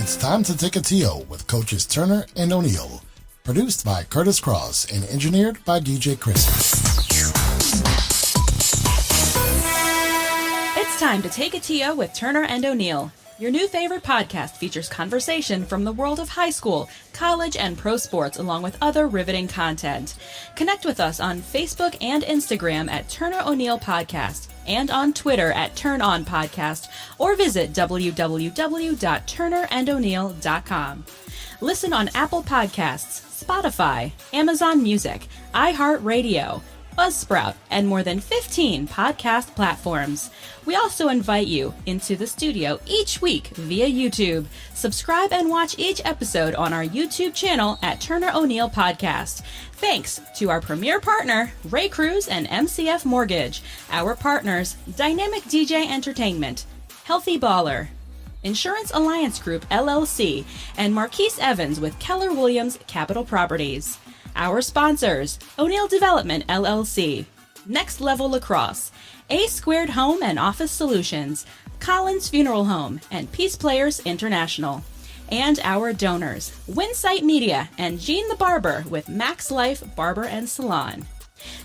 It's time to take a TO with coaches Turner and O'Neill. Produced by Kurtis Cross and engineered by DJ Krissy. It's time to take a TO with Turner and O'Neill. Your new favorite podcast features conversation from the world of high school, college, and pro sports, along with other riveting content. Connect with us on Facebook and Instagram at Turner O'Neill Podcast and on Twitter at Turn On Podcast, or visit www.turnerando'neill.com. Listen on Apple Podcasts, Spotify, Amazon Music, iHeartRadio, Buzzsprout, and more than 15 podcast platforms. We also invite you into the studio each week via YouTube. Subscribe and watch each episode on our YouTube channel at Turner O'Neill Podcast. Thanks to our premier partner, Ray Cruz and MCF Mortgage, our partners, Dynamic DJ Entertainment, Healthy Baller, Insurance Alliance Group, LLC, and Marquise Evans with Keller Williams Capital Properties. Our sponsors, O'Neill Development, LLC, Next Level Lacrosse, A Squared Home and Office Solutions, Collins Funeral Home, and Peace Players International. And our donors, Winsight Media and Gene the Barber with Max Life Barber and Salon.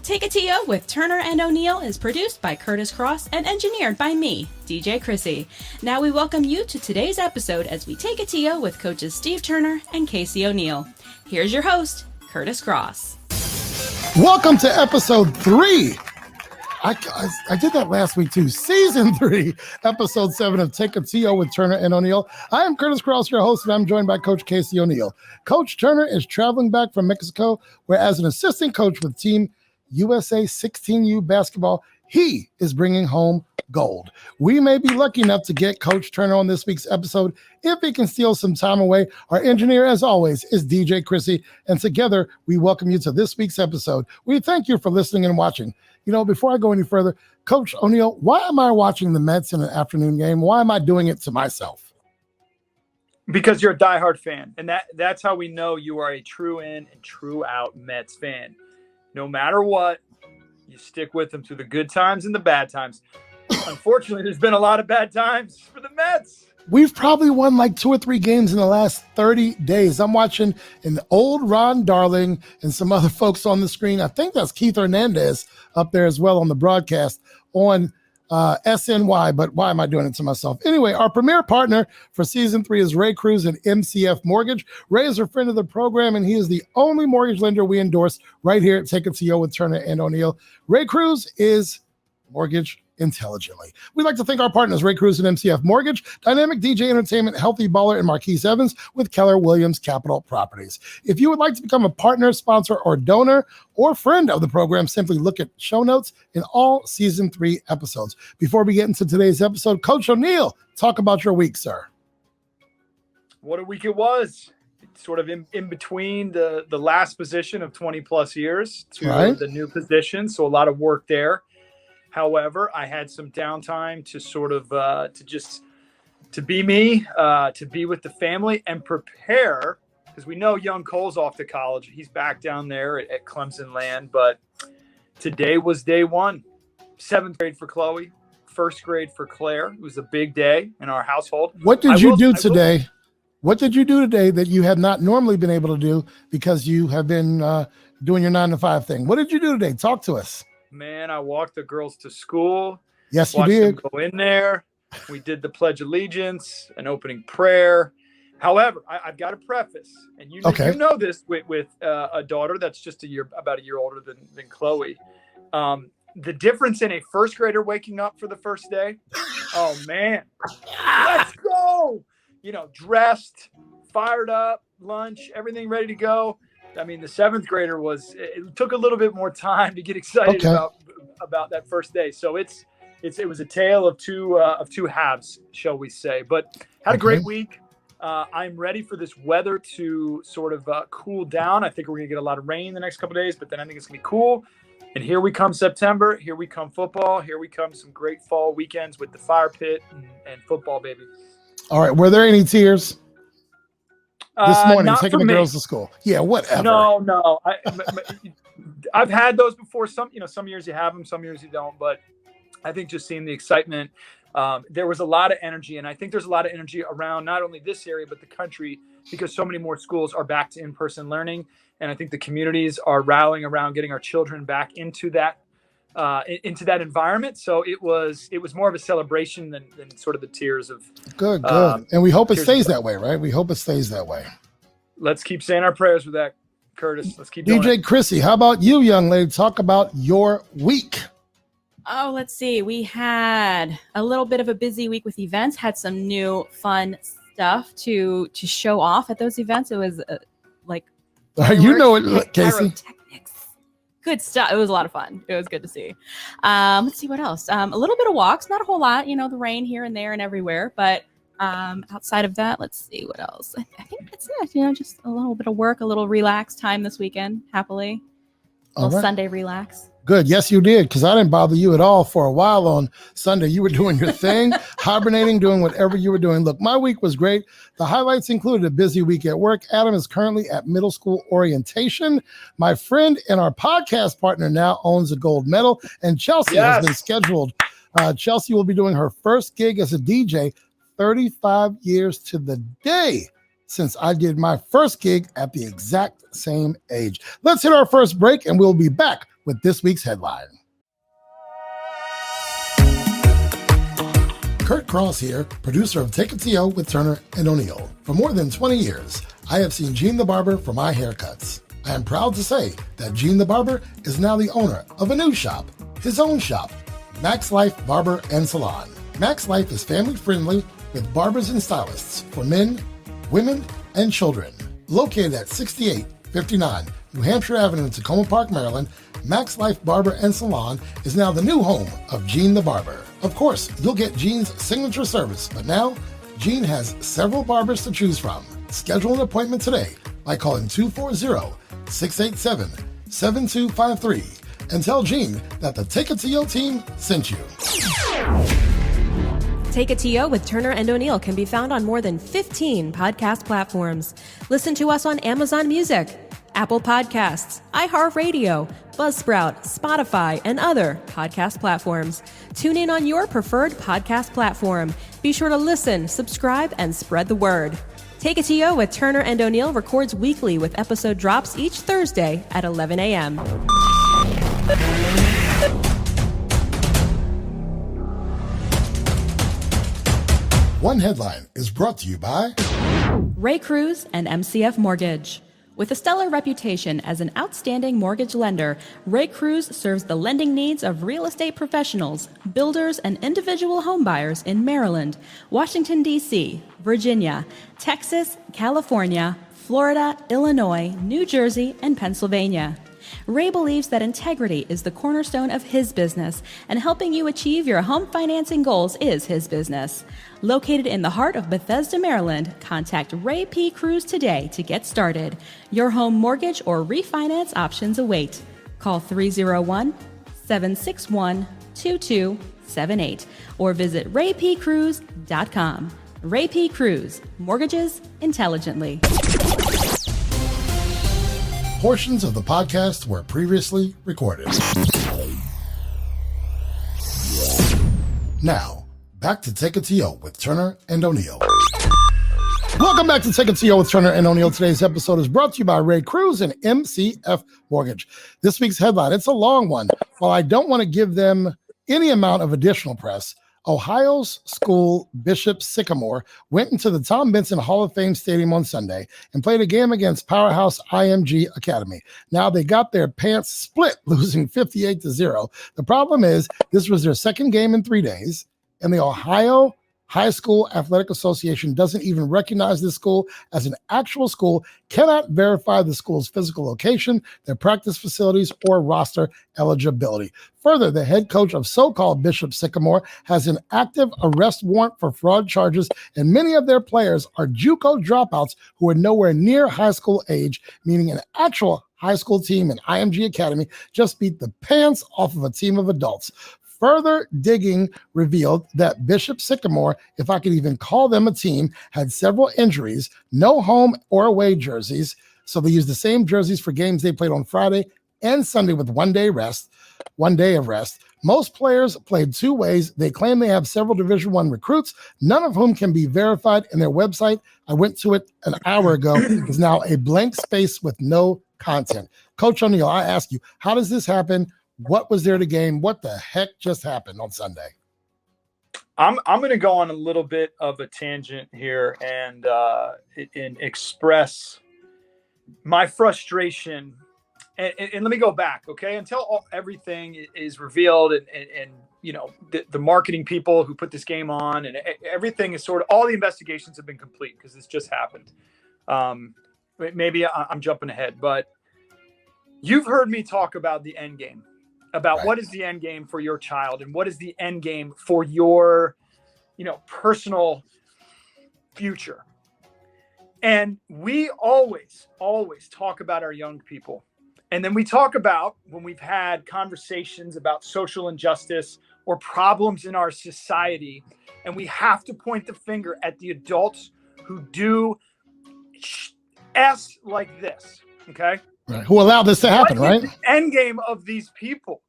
Take a TO with Turner and O'Neill is produced by Kurtis Cross and engineered by me, DJ Krissy. Now we welcome you to today's episode as we take a TO with coaches Steve Turner and Casey O'Neill. Here's your host, Kurtis Cross. Welcome to episode 3. I did that last week too. Season 3, episode 7 of Take a TO with Turner and O'Neill. I am Kurtis Cross, your host, and I'm joined by Coach Casey O'Neill. Coach Turner is traveling back from Mexico, where as an assistant coach with Team USA 16U basketball, he is bringing home gold. We may be lucky enough to get Coach Turner on this week's episode if he can steal some time away. Our engineer, as always, is DJ Krissy, and together we welcome you to this week's episode. We thank you for listening and watching. You know, before I go any further, Coach O'Neill, why am I watching the Mets in an afternoon game? Why am I doing it to myself? Because you're a diehard fan, and that's how we know you are a true in and true out Mets fan. No matter what, you stick with them through the good times and the bad times. Unfortunately, there's been a lot of bad times for the Mets. We've probably won like 2 or 3 games in the last 30 days. I'm watching an old Ron Darling and some other folks on the screen. I think that's Keith Hernandez up there as well on the broadcast on SNY, but why am I doing it to myself? Anyway, our premier partner for season 3 is Ray Cruz and MCF Mortgage. Ray is a friend of the program, and he is the only mortgage lender we endorse right here at Take a TO with Turner and O'Neill. Ray Cruz is mortgage intelligently. We'd like to thank our partners, Ray Cruz and MCF Mortgage, Dynamic DJ Entertainment, Healthy Baller, and Marquise Evans with Keller Williams Capital Properties. If you would like to become a partner, sponsor, or donor, or friend of the program, simply look at show notes in all season 3 episodes. Before we get into today's episode, Coach O'Neill, talk about your week, sir. What a week it was. It's sort of in between the last position of 20 plus years to the new position. So a lot of work there. However, I had some downtime to sort of to be me, to be with the family and prepare, because we know young Cole's off to college. He's back down there at Clemson land. But today was day 1, 7th grade for Chloe, 1st grade for Claire. It was a big day in our household. What did you do today? What did you do today that you have not normally been able to do because you have been doing your 9-to-5 thing? What did you do today? Talk to us. Man, I walked the girls to school. Yes, you did. Them go in there. We did the Pledge of Allegiance, an opening prayer. However, I've got to preface, and you know this with a daughter that's just about a year older than Chloe. The difference in a 1st grader waking up for the first day. Oh man, let's go! You know, dressed, fired up, lunch, everything ready to go. I mean, the 7th grader it took a little bit more time to get excited about that first day. So it was a tale of two halves, shall we say, but had a great week. I'm ready for this weather to sort of cool down. I think we're going to get a lot of rain the next couple of days, but then I think it's going to be cool. And here we come September. Here we come football. Here we come some great fall weekends with the fire pit and football, baby. All right. Were there any tears? This morning, taking the girls to school. Yeah, whatever. No. I've had those before. Some years you have them, some years you don't. But I think just seeing the excitement there was a lot of energy. And I think there's a lot of energy around not only this area, but the country, because so many more schools are back to in-person learning. And I think the communities are rallying around getting our children back into that environment. So it was more of a celebration than sort of the tears of good. And we hope it stays that way, right? We hope it stays that way. Let's keep saying our prayers with that, Kurtis. Let's keep doing DJ Krissy, how about you, young lady? Talk about your week. Oh, let's see. We had a little bit of a busy week with events, had some new fun stuff to show off at those events. It was you know it, Casey. Good stuff. It was a lot of fun. It was good to see. Let's see what else. A little bit of walks, not a whole lot, the rain here and there and everywhere, but outside of that, let's see what else. I think that's it. Just a little bit of work, a little relaxed time this weekend, happily. A little Sunday relax. Good. Yes, you did, because I didn't bother you at all for a while on Sunday. You were doing your thing, hibernating, doing whatever you were doing. Look, my week was great. The highlights included a busy week at work. Adam is currently at middle school orientation. My friend and our podcast partner now owns a gold medal, and Chelsea has been scheduled. Chelsea will be doing her first gig as a DJ 35 years to the day since I did my first gig at the exact same age. Let's hit our first break, and we'll be back with this week's headline. Kurt Cross here, producer of Take a TO with Turner and O'Neill. For more than 20 years, I have seen Gene the Barber for my haircuts. I am proud to say that Gene the Barber is now the owner of a new shop, his own shop, Max Life Barber and Salon. Max Life is family friendly with barbers and stylists for men, women, and children. Located at 6859 New Hampshire Avenue in Tacoma Park, Maryland, Max Life Barber and Salon is now the new home of Gene the Barber. Of course, you'll get Gene's signature service, but now Gene has several barbers to choose from. Schedule an appointment today by calling 240-687-7253 and tell Gene that the Take a TO team sent you. Take a TO with Turner and O'Neill can be found on more than 15 podcast platforms. Listen to us on Amazon Music, Apple Podcasts, iHeartRadio, Buzzsprout, Spotify, and other podcast platforms. Tune in on your preferred podcast platform. Be sure to listen, subscribe, and spread the word. Take a TO with Turner and O'Neill records weekly with episode drops each Thursday at 11 a.m. One Headline is brought to you by Ray Cruz and MCF Mortgage. With a stellar reputation as an outstanding mortgage lender, Ray Cruz serves the lending needs of real estate professionals, builders, and individual homebuyers in Maryland, Washington, D.C., Virginia, Texas, California, Florida, Illinois, New Jersey, and Pennsylvania. Ray believes that integrity is the cornerstone of his business, and helping you achieve your home financing goals is his business. Located in the heart of Bethesda, Maryland, contact Ray P. Cruz today to get started. Your home mortgage or refinance options await. Call 301-761-2278 or visit raypcruz.com. Ray P. Cruz, mortgages intelligently. Portions of the podcast were previously recorded. Now, back to Take a TO with Turner and O'Neill. Welcome back to Take a TO with Turner and O'Neill. Today's episode is brought to you by Ray Cruz and MCF Mortgage. This week's headline, it's a long one. While I don't want to give them any amount of additional press, Ohio's school Bishop Sycamore went into the Tom Benson Hall of Fame Stadium on Sunday and played a game against powerhouse IMG Academy. Now they got their pants split, losing 58-0. The problem is this was their second game in 3 days, and the Ohio High School Athletic Association doesn't even recognize this school as an actual school, cannot verify the school's physical location, their practice facilities, or roster eligibility. Further, the head coach of so-called Bishop Sycamore has an active arrest warrant for fraud charges, and many of their players are JUCO dropouts who are nowhere near high school age, meaning an actual high school team in IMG Academy just beat the pants off of a team of adults. Further digging revealed that Bishop Sycamore, if I could even call them a team, had several injuries, no home or away jerseys, so they used the same jerseys for games they played on Friday and Sunday with 1 day of rest. Most players played 2 ways. They claim they have several Division I recruits, none of whom can be verified, and their website, I went to it an hour ago, is now a blank space with no content. Coach O'Neill, I ask you, how does this happen? What was there to gain? What the heck just happened on Sunday? I'm going to go on a little bit of a tangent here and express my frustration. And let me go back, okay? Until everything is revealed and you know, the marketing people who put this game on and everything is sort of, all the investigations have been complete because this just happened. Maybe I'm jumping ahead, but you've heard me talk about the end game, about right. What is the end game for your child and what is the end game for your, you know, personal future. And we always talk about our young people. And then we talk about when we've had conversations about social injustice or problems in our society, and we have to point the finger at the adults who do S like this, okay? Right. Who allowed this to happen, right? The end game of these people.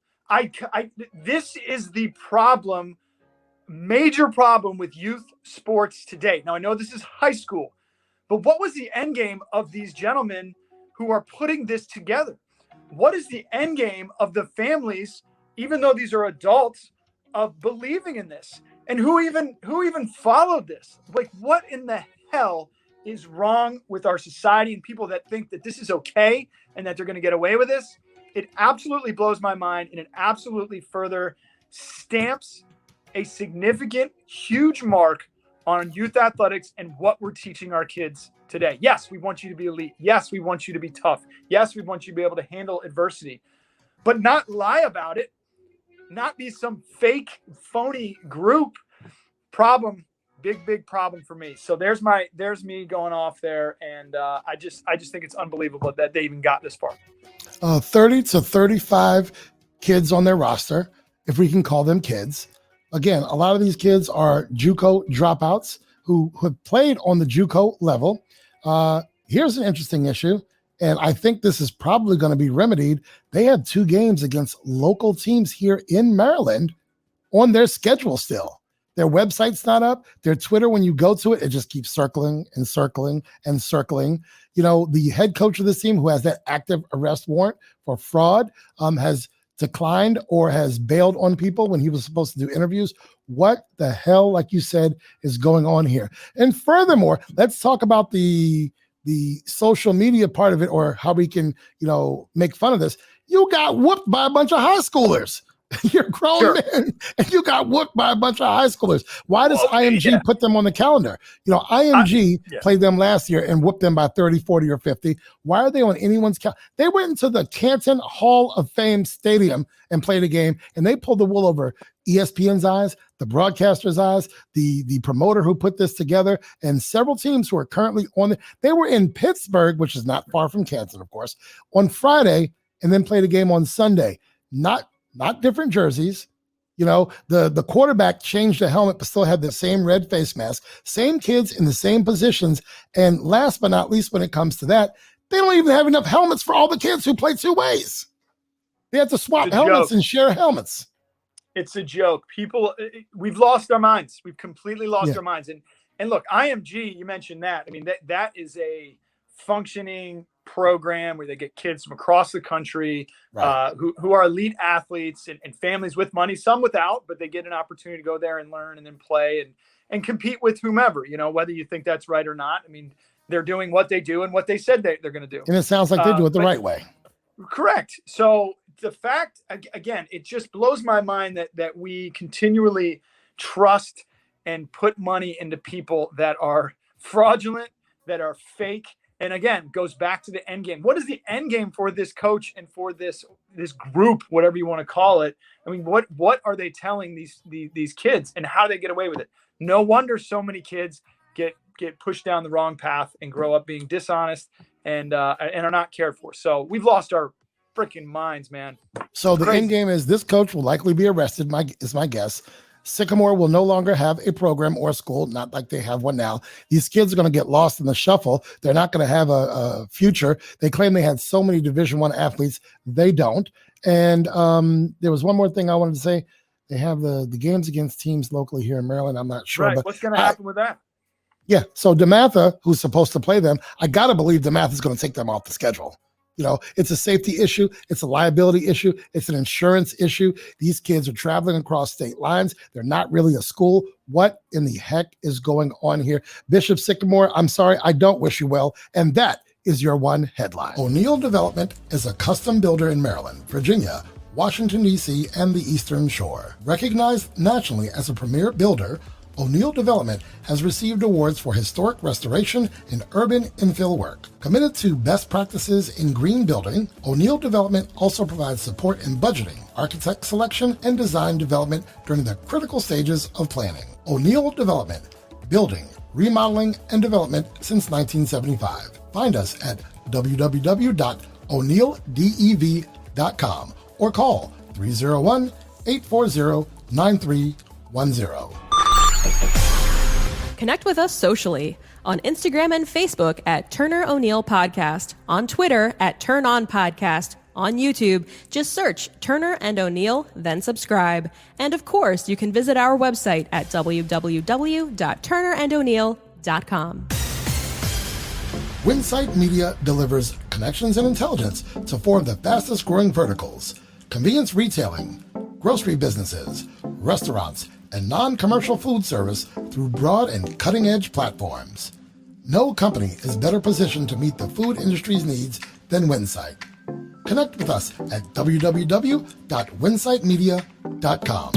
This is the problem, major problem with youth sports today. Now, I know this is high school, but what was the end game of these gentlemen who are putting this together? What is the end game of the families, even though these are adults, of believing in this? And who even followed this? Like, what in the hell is wrong with our society and people that think that this is okay and that they're going to get away with this? It absolutely blows my mind, and it absolutely further stamps a significant, huge mark on youth athletics and what we're teaching our kids today. Yes, we want you to be elite. Yes, we want you to be tough. Yes, we want you to be able to handle adversity, but not lie about it, not be some fake, phony group. Problem, big problem for me. So there's me going off there, and I just think it's unbelievable that they even got this far. 30 to 35 kids on their roster, if we can call them kids. Again, a lot of these kids are JUCO dropouts who have played on the JUCO level. Here's an interesting issue, and I think this is probably going to be remedied. They had 2 games against local teams here in Maryland on their schedule still. Their website's not up. Their Twitter, when you go to it, it just keeps circling and circling and circling. You know, the head coach of this team, who has that active arrest warrant for fraud, has declined or has bailed on people when he was supposed to do interviews. What the hell, like you said, is going on here? And furthermore, let's talk about the social media part of it, or how we can, you know, make fun of this. You got whooped by a bunch of high schoolers. You're grown men, and you got whooped by a bunch of high schoolers. Why does IMG put them on the calendar? You know, IMG played them last year and whooped them by 30, 40, or 50. Why are they on anyone's calendar? They went into the Canton Hall of Fame Stadium and played a game, and they pulled the wool over ESPN's eyes, the broadcaster's eyes, the promoter who put this together, and several teams who are currently on it. They were in Pittsburgh, which is not far from Canton, of course, on Friday, and then played a game on Sunday. Not different jerseys. You know, the quarterback changed the helmet, but still had the same red face mask, same kids in the same positions. And last but not least, when it comes to that, they don't even have enough helmets for all the kids who play 2 ways. They have to swap helmets and share helmets. It's a joke. People, we've lost our minds. We've completely lost our minds. And look, IMG, you mentioned that. I mean, that is a functioning program where they get kids from across the country who are elite athletes and families with money, some without, but they get an opportunity to go there and learn and then play and compete with whomever, you know, whether you think that's right or not. I mean, they're doing what they do and what they said they're going to do. And it sounds like they do it the right way. Correct. So the fact, again, it just blows my mind that we continually trust and put money into people that are fraudulent, that are fake. And again, goes back to the end game. What is the end game for this coach and for this group, whatever you want to call it? I mean, what are they telling these kids, and how do they get away with it? No wonder so many kids get pushed down the wrong path and grow up being dishonest and are not cared for. So we've lost our freaking minds, man. So the end game is this coach will likely be arrested. Is my guess. Sycamore will no longer have a program or a school, not like they have one now. These kids are going to get lost in the shuffle. They're not going to have a future. They claim they had so many Division I athletes. They don't. And there was one more thing I wanted to say. They have the games against teams locally here in Maryland. I'm not sure. Right. But what's going to happen with that? Yeah. So DeMatha, who's supposed to play them, I got to believe DeMatha is going to take them off the schedule. You know, it's a safety issue. It's a liability issue. It's an insurance issue. These kids are traveling across state lines. They're not really a school. What in the heck is going on here? Bishop Sycamore, I'm sorry, I don't wish you well. And that is your one headline. O'Neill Development is a custom builder in Maryland, Virginia, Washington, D.C., and the Eastern Shore. Recognized nationally as a premier builder, O'Neill Development has received awards for historic restoration and urban infill work. Committed to best practices in green building, O'Neill Development also provides support in budgeting, architect selection, and design development during the critical stages of planning. O'Neill Development, building, remodeling, and development since 1975. Find us at www.o'neilldev.com or call 301-840-9310. Connect with us socially on Instagram and Facebook at Turner O'Neill Podcast, on Twitter at Turn On Podcast, on YouTube, just search Turner and O'Neill, then subscribe. And of course, you can visit our website at www.turnerando'neill.com. Winsight Media delivers connections and intelligence to form the fastest growing verticals: convenience retailing, grocery businesses, restaurants, and non-commercial food service through broad and cutting-edge platforms. No company is better positioned to meet the food industry's needs than Winsight. Connect with us at www.winsightmedia.com.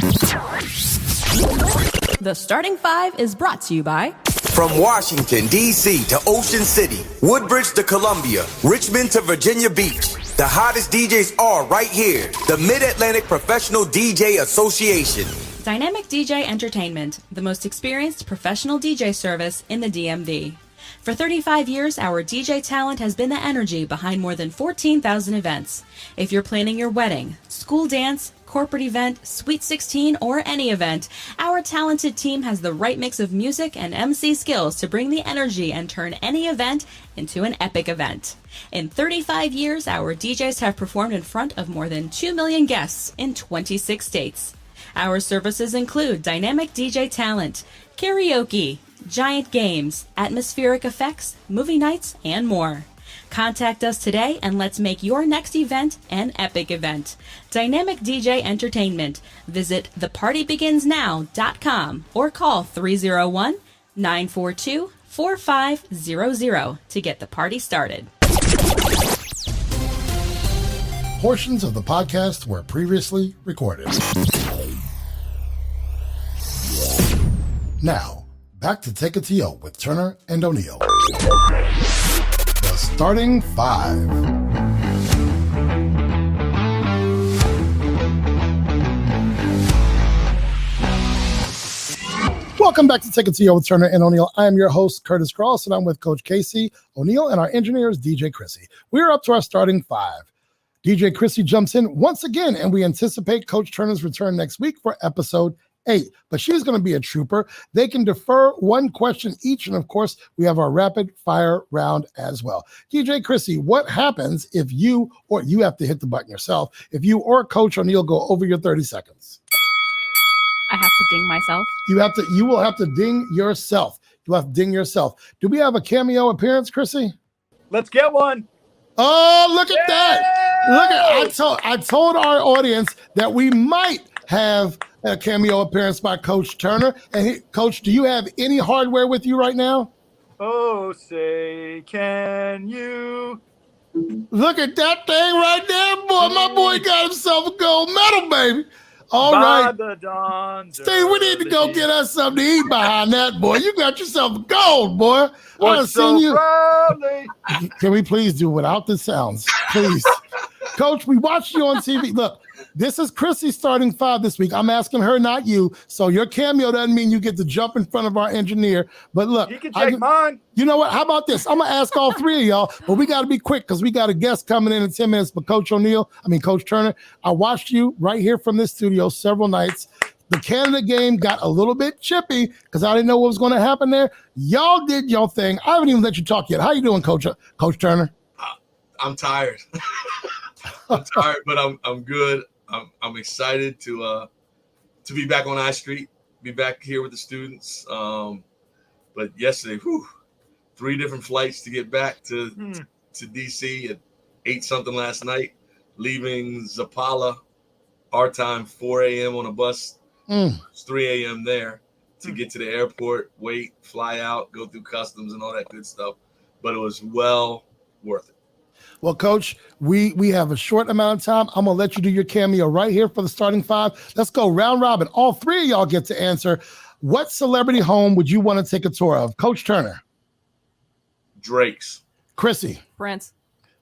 The Starting Five is brought to you by... From Washington, D.C. to Ocean City, Woodbridge to Columbia, Richmond to Virginia Beach, the hottest DJs are right here. The Mid-Atlantic Professional DJ Association. Dynamic DJ Entertainment, the most experienced professional DJ service in the DMV. For 35 years, our DJ talent has been the energy behind more than 14,000 events. If you're planning your wedding, school dance, corporate event, Sweet 16, or any event, our talented team has the right mix of music and MC skills to bring the energy and turn any event into an epic event. In 35 years, our DJs have performed in front of more than 2 million guests in 26 states. Our services include dynamic DJ talent, karaoke, giant games, atmospheric effects, movie nights, and more. Contact us today and let's make your next event an epic event. Dynamic DJ Entertainment. Visit thepartybeginsnow.com or call 301-942-4500 to get the party started. Portions of the podcast were previously recorded. Now, back to Take It to Yo with Turner and O'Neill. The Starting Five. Welcome back to Take It to Yo with Turner and O'Neill. I am your host, Kurtis Cross, and I'm with Coach Casey O'Neill and our engineer is DJ Krissy. We're up to our Starting Five. DJ Krissy jumps in once again, and we anticipate Coach Turner's return next week for episode 8, but she's going to be a trooper. They can defer one question each, and of course, we have our rapid fire round as well. DJ Krissy, what happens if you have to hit the button yourself, if you or Coach O'Neill go over your 30 seconds? I have to ding myself. You will have to ding yourself. You have to ding yourself. Do we have a cameo appearance, Krissy? Let's get one. Oh, look at that. Look at I told our audience that we might have a cameo appearance by Coach Turner. And Coach, do you have any hardware with you right now? Oh, say, can you? Look at that thing right there, boy. My boy got himself a gold medal, baby. All right. Steve, we need to go get us something to eat behind that, boy. You got yourself a gold, boy. What's so proudly? Can we please do without the sounds? Please. Coach, we watched you on TV. Look, this is Krissy Starting Five this week. I'm asking her, not you. So your cameo doesn't mean you get to jump in front of our engineer. But look. You can take mine. You know what? How about this? I'm going to ask all three of y'all, but we got to be quick because we got a guest coming in 10 minutes. But Coach Turner, I watched you right here from this studio several nights. The Canada game got a little bit chippy because I didn't know what was going to happen there. Y'all did your thing. I haven't even let you talk yet. How you doing, Coach Turner? I'm tired. I'm tired, but I'm good. I'm excited to be back on I Street, be back here with the students. But yesterday, 3 different flights to get back to DC at 8 something last night, leaving Zapala, our time, 4 a.m. on a bus. It's 3 a.m. there to get to the airport, wait, fly out, go through customs and all that good stuff. But it was well worth it. Well, Coach, we have a short amount of time. I'm going to let you do your cameo right here for the starting 5. Let's go round robin. All 3 of y'all get to answer. What celebrity home would you want to take a tour of? Coach Turner. Drake's. Krissy. Prince.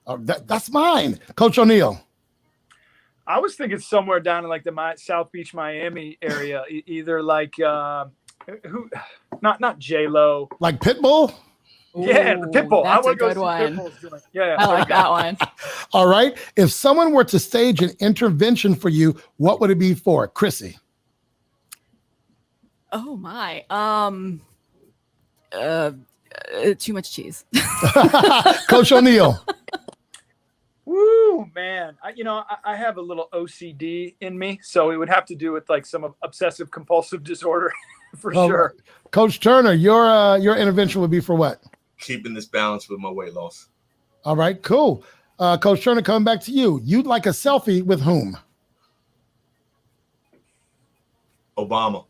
That's mine. Coach O'Neill. I was thinking somewhere down in like the South Beach, Miami area, either like not J-Lo. Like Pitbull? Yeah, the Pitbull. That's I a good one. Yeah, I like that one. All right. If someone were to stage an intervention for you, what would it be for? Krissy. Oh my. Too much cheese. Coach O'Neill. Woo, man. I have a little OCD in me, so it would have to do with like some obsessive compulsive disorder for sure. Coach Turner, your intervention would be for what? Keeping this balance with my weight loss. All right, cool. Coach Turner, coming back to you. You'd like a selfie with whom? Obama.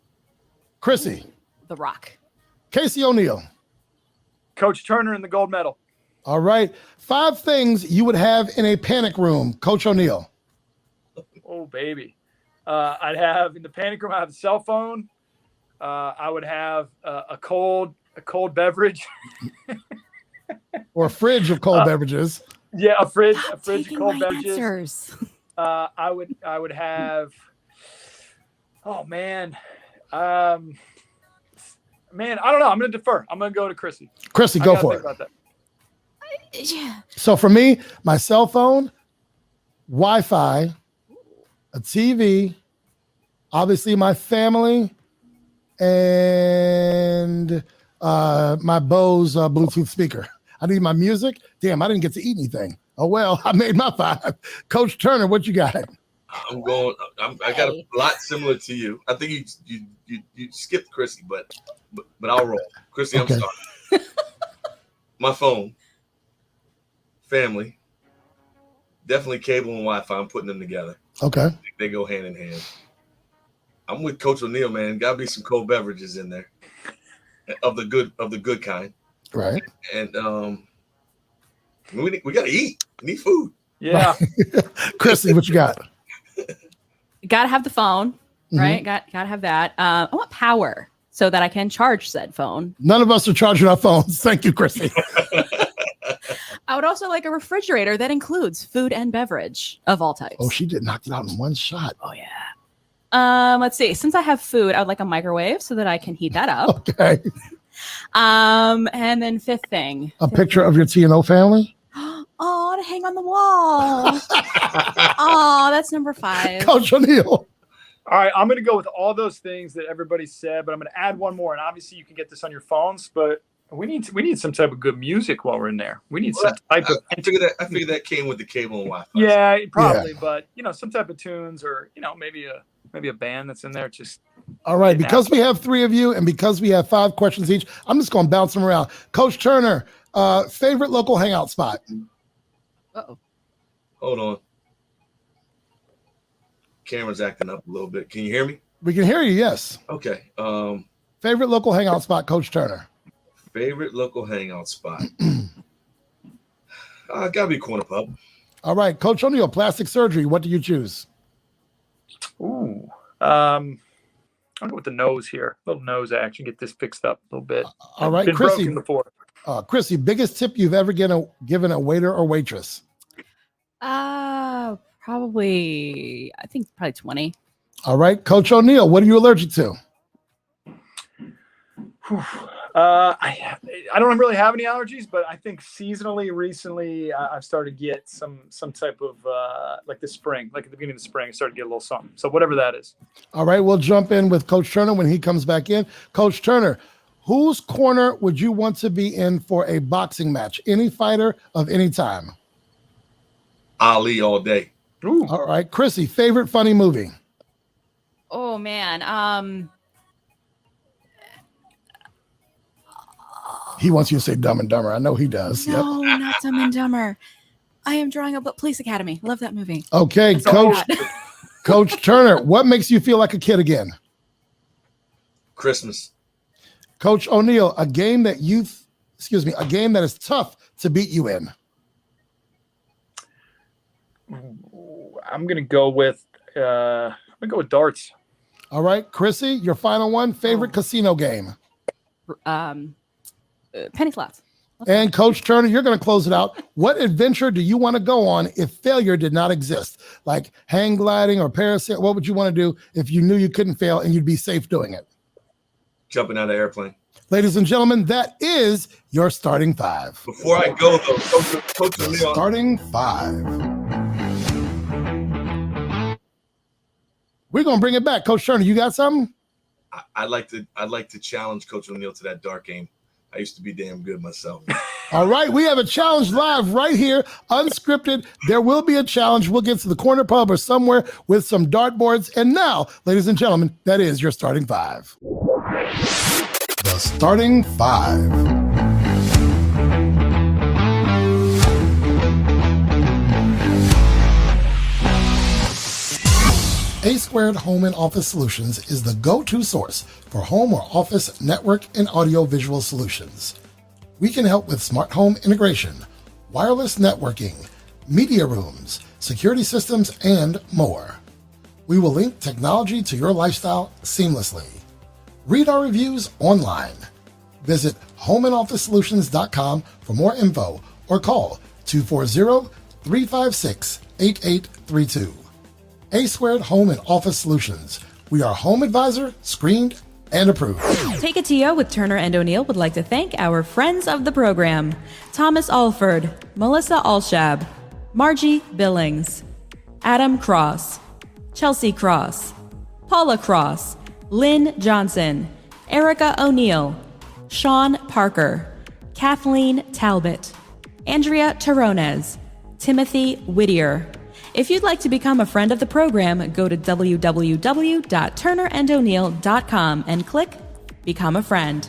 Krissy. The Rock. Casey O'Neill. Coach Turner in the gold medal. All right. 5 things you would have in a panic room. Coach O'Neill. Oh, baby. I'd have in the panic room, I have a cell phone. I would have a cold beverage. Or a fridge of cold beverages. Yeah, a fridge of cold beverages. Answers. I would have. Oh man, I don't know. I'm going to defer. I'm going to go to Krissy. Krissy, go for it. About that. Yeah. So for me, my cell phone, Wi-Fi, a TV, obviously my family, and my Bose Bluetooth speaker. I need my music. Damn, I didn't get to eat anything. Oh well, I made my 5. Coach Turner, what you got? I got a lot similar to you. I think you skipped Krissy, but I'll roll. Krissy, okay. I'm starting. My phone, family, definitely cable and Wi-Fi. I'm putting them together. Okay. They go hand in hand. I'm with Coach O'Neill, man. Got to be some cold beverages in there, of the good kind. Right. And we got to eat. We need food. Yeah. Krissy, what you got? Gotta have the phone, right? Gotta have that. I want power so that I can charge said phone. None of us are charging our phones. Thank you, Krissy. I would also like a refrigerator that includes food and beverage of all types. Oh, she did knock it out in one shot. Oh yeah. Let's see. Since I have food, I would like a microwave so that I can heat that up. Okay. And then 5th thing. A picture of your T&O family? Oh, to hang on the wall. Oh, that's number 5. Coach O'Neill. All right, I'm going to go with all those things that everybody said, but I'm going to add one more. And obviously, you can get this on your phones, but we need some type of good music while we're in there. We need some type of. I figured that came with the cable and Wi-Fi. Yeah, probably, but some type of tunes, or maybe a band that's in there. Just all right. Because we have 3 of you, and because we have 5 questions each, I'm just going to bounce them around. Coach Turner, favorite local hangout spot. Uh-oh. Hold on. Camera's acting up a little bit. Can you hear me? We can hear you, yes. Okay. Favorite local hangout spot, Coach Turner? Favorite local hangout spot? Gotta be Corner Pub. All right. Coach O'Neill, plastic surgery. What do you choose? Ooh. I'll go with the nose here. A little nose action. Get this fixed up a little bit. All right. Been broken before. Krissy, biggest tip you've ever given a waiter or waitress? Probably 20. All right. Coach O'Neill, what are you allergic to? I don't really have any allergies, but I think seasonally recently I've started to get some type of like the spring, like at the beginning of the spring, I started to get a little something. So whatever that is. All right, we'll jump in with Coach Turner when he comes back in. Coach Turner, whose corner would you want to be in for a boxing match? Any fighter of any time? Ali all day. Ooh. All right, Krissy, favorite funny movie? Oh man. He wants you to say Dumb and Dumber. I know he does. No, not Dumb and Dumber. I am drawing up Police Academy. Love that movie. Okay, That's Coach Turner, what makes you feel like a kid again? Christmas. Coach O'Neill, a game that is tough to beat you in. I'm gonna go with darts. All right, Krissy, your final one. Favorite casino game? Penny slots. And Coach Turner, you're going to close it out. What adventure do you want to go on if failure did not exist? Like hang gliding or parasail? What would you want to do if you knew you couldn't fail and you'd be safe doing it? Jumping out of an airplane. Ladies and gentlemen, that is your starting five. Before I go, though, Coach O'Neill. Starting five. We're going to bring it back. Coach Turner, you got something? I'd like to challenge Coach O'Neill to that dart game. I used to be damn good myself. All right, we have a challenge live right here, unscripted. There will be a challenge. We'll get to the corner pub or somewhere with some dartboards. And now, ladies and gentlemen, that is your starting five. The starting five. A² Home and Office Solutions is the go-to source for home or office network and audio-visual solutions. We can help with smart home integration, wireless networking, media rooms, security systems, and more. We will link technology to your lifestyle seamlessly. Read our reviews online. Visit homeandofficesolutions.com for more info or call 240-356-8832. A² Home and Office Solutions. We are home advisor, screened, and approved. Take It To You with Turner and O'Neill would like to thank our friends of the program: Thomas Alford, Melissa Alshab, Margie Billings, Adam Cross, Chelsea Cross, Paula Cross, Lynn Johnson, Erica O'Neill, Sean Parker, Kathleen Talbot, Andrea Tarones, Timothy Whittier. If you'd like to become a friend of the program, go to www.turnerandoneil.com and click Become a Friend.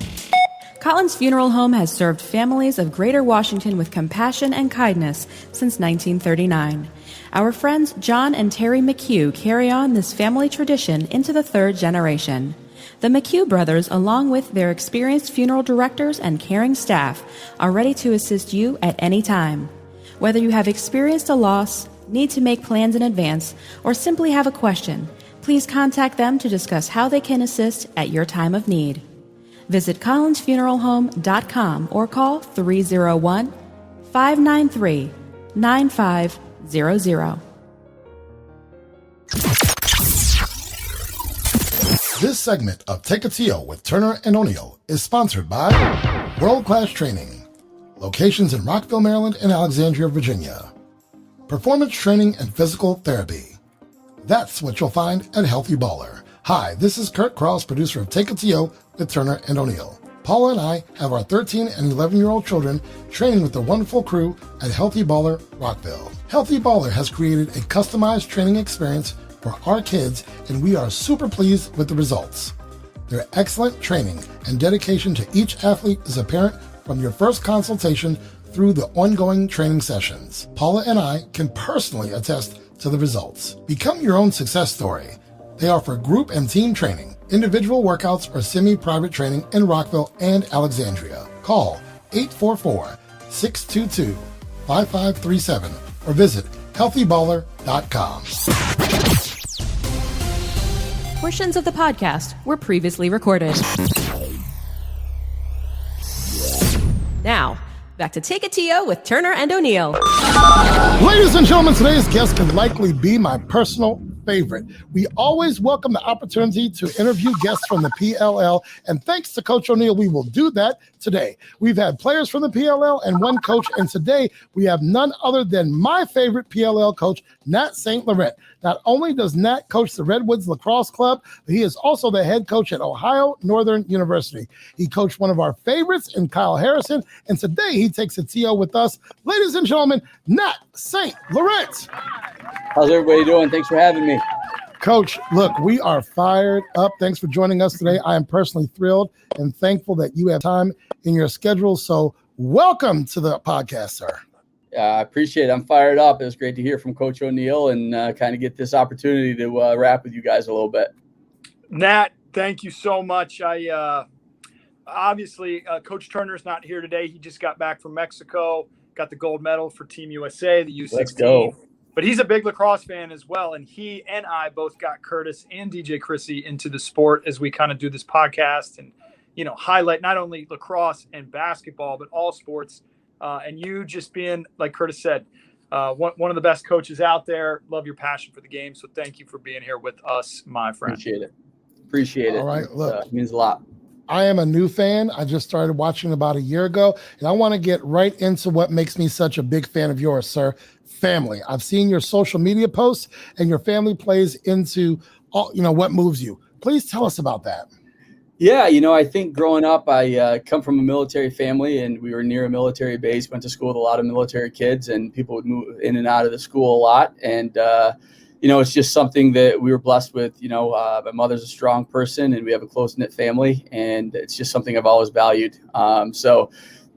Collins Funeral Home has served families of Greater Washington with compassion and kindness since 1939. Our friends John and Terry McHugh carry on this family tradition into the third generation. The McHugh brothers, along with their experienced funeral directors and caring staff, are ready to assist you at any time. Whether you have experienced a loss, need to make plans in advance, or simply have a question, please contact them to discuss how they can assist at your time of need. Visit collinsfuneralhome.com or call 301-593-9500. This segment of Take It To You with Turner and O'Neill is sponsored by World Class Training, locations in Rockville, Maryland and Alexandria, Virginia. Performance training and physical therapy. That's what you'll find at Healthy Baller. Hi, this is Kurt Cross, producer of Take It To You with Turner and O'Neill. Paula and I have our 13 and 11-year-old children training with the wonderful crew at Healthy Baller Rockville. Healthy Baller has created a customized training experience for our kids, and we are super pleased with the results. Their excellent training and dedication to each athlete is apparent from your first consultation through the ongoing training sessions. Paula and I can personally attest to the results. Become your own success story. They offer group and team training, individual workouts, or semi-private training in Rockville and Alexandria. Call 844-622-5537 or visit healthyballer.com. Portions of the podcast were previously recorded. Now, back to Take It To You with Turner and O'Neill. Ladies and gentlemen, today's guest can likely be my personal favorite. We always welcome the opportunity to interview guests from the PLL, and thanks to Coach O'Neill, we will do that today. We've had players from the PLL and one coach, and today we have none other than my favorite PLL coach, Nat St. Laurent. Not only does Nat coach the Redwoods Lacrosse Club, but he is also the head coach at Ohio Northern University. He coached one of our favorites in Kyle Harrison, and today he takes a TO with us. Ladies and gentlemen, Nat St. Laurent. How's everybody doing? Thanks for having me. Coach, look, we are fired up. Thanks for joining us today. I am personally thrilled and thankful that you have time in your schedule. So welcome to the podcast, sir. I appreciate it. I'm fired up. It was great to hear from Coach O'Neill and kind of get this opportunity to rap with you guys a little bit. Nat, thank you so much. Obviously, Coach Turner's not here today. He just got back from Mexico, got the gold medal for Team USA, the U16. Let's go. But he's a big lacrosse fan as well, and he and I both got Kurtis and DJ Krissy into the sport as we kind of do this podcast and, highlight not only lacrosse and basketball, but all sports. And you just being, like Kurtis said, one of the best coaches out there. Love your passion for the game. So thank you for being here with us, my friend. Appreciate it. All right, look. It means a lot. I am a new fan. I just started watching about a year ago, and I want to get right into what makes me such a big fan of yours, sir. Family. I've seen your social media posts, and your family plays into all, what moves you. Please tell us about that. Yeah, I think growing up, I come from a military family, and we were near a military base, went to school with a lot of military kids, and people would move in and out of the school a lot. And, it's just something that we were blessed with. My mother's a strong person, and we have a close-knit family, and it's just something I've always valued. So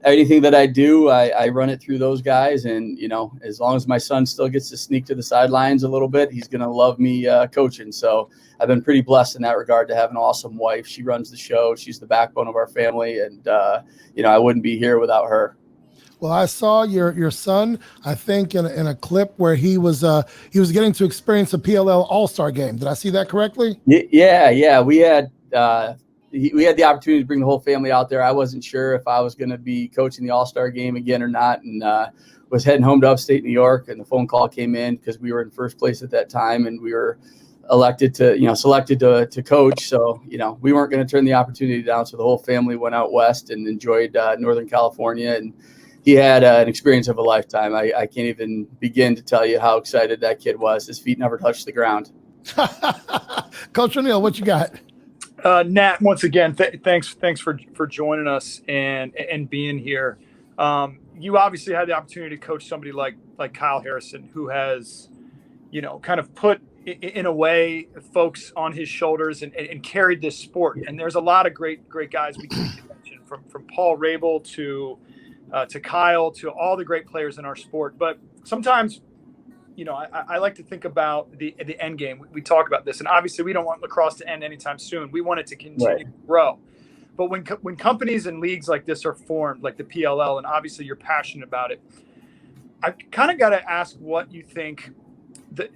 anything that I do, I run it through those guys. And, as long as my son still gets to sneak to the sidelines a little bit, he's going to love me coaching. So I've been pretty blessed in that regard to have an awesome wife. She runs the show. She's the backbone of our family. And, I wouldn't be here without her. Well, I saw your son, I think, in a clip where he was getting to experience a PLL All-Star game. Did I see that correctly? Yeah. We had the opportunity to bring the whole family out there. I wasn't sure if I was going to be coaching the All-Star game again or not, and was heading home to upstate New York, and the phone call came in because we were in first place at that time, and we were selected to coach. So, we weren't going to turn the opportunity down. So the whole family went out west and enjoyed Northern California, and he had an experience of a lifetime. I can't even begin to tell you how excited that kid was. His feet never touched the ground. Coach O'Neill, what you got? Nat, once again, thanks for joining us and being here. You obviously had the opportunity to coach somebody like Kyle Harrison, who has, kind of put in a way folks on his shoulders and carried this sport. And there's a lot of great guys we can mention, from Paul Rabel to Kyle, to all the great players in our sport. But sometimes, I like to think about the end game. We talk about this, and obviously we don't want lacrosse to end anytime soon. We want it to continue to grow. But when companies and leagues like this are formed, like the PLL, and obviously you're passionate about it, I kind of got to ask what you think that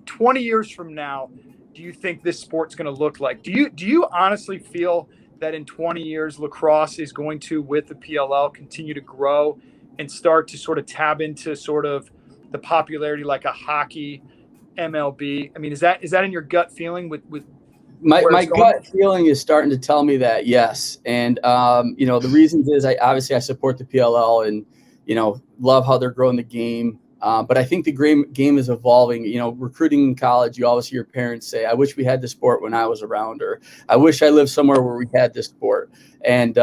20 years from now, do you think this sport's going to look like? Do you honestly feel that in 20 years, lacrosse is going to, with the PLL, continue to grow and start to sort of tab into sort of the popularity like a hockey, MLB? I mean, is that in your gut feeling with my gut feeling is starting to tell me that, yes. And, the reasons is I support the PLL and, love how they're growing the game. But I think the game is evolving. Recruiting in college, you always hear parents say, I wish we had this sport when I was around, or I wish I lived somewhere where we had this sport. And,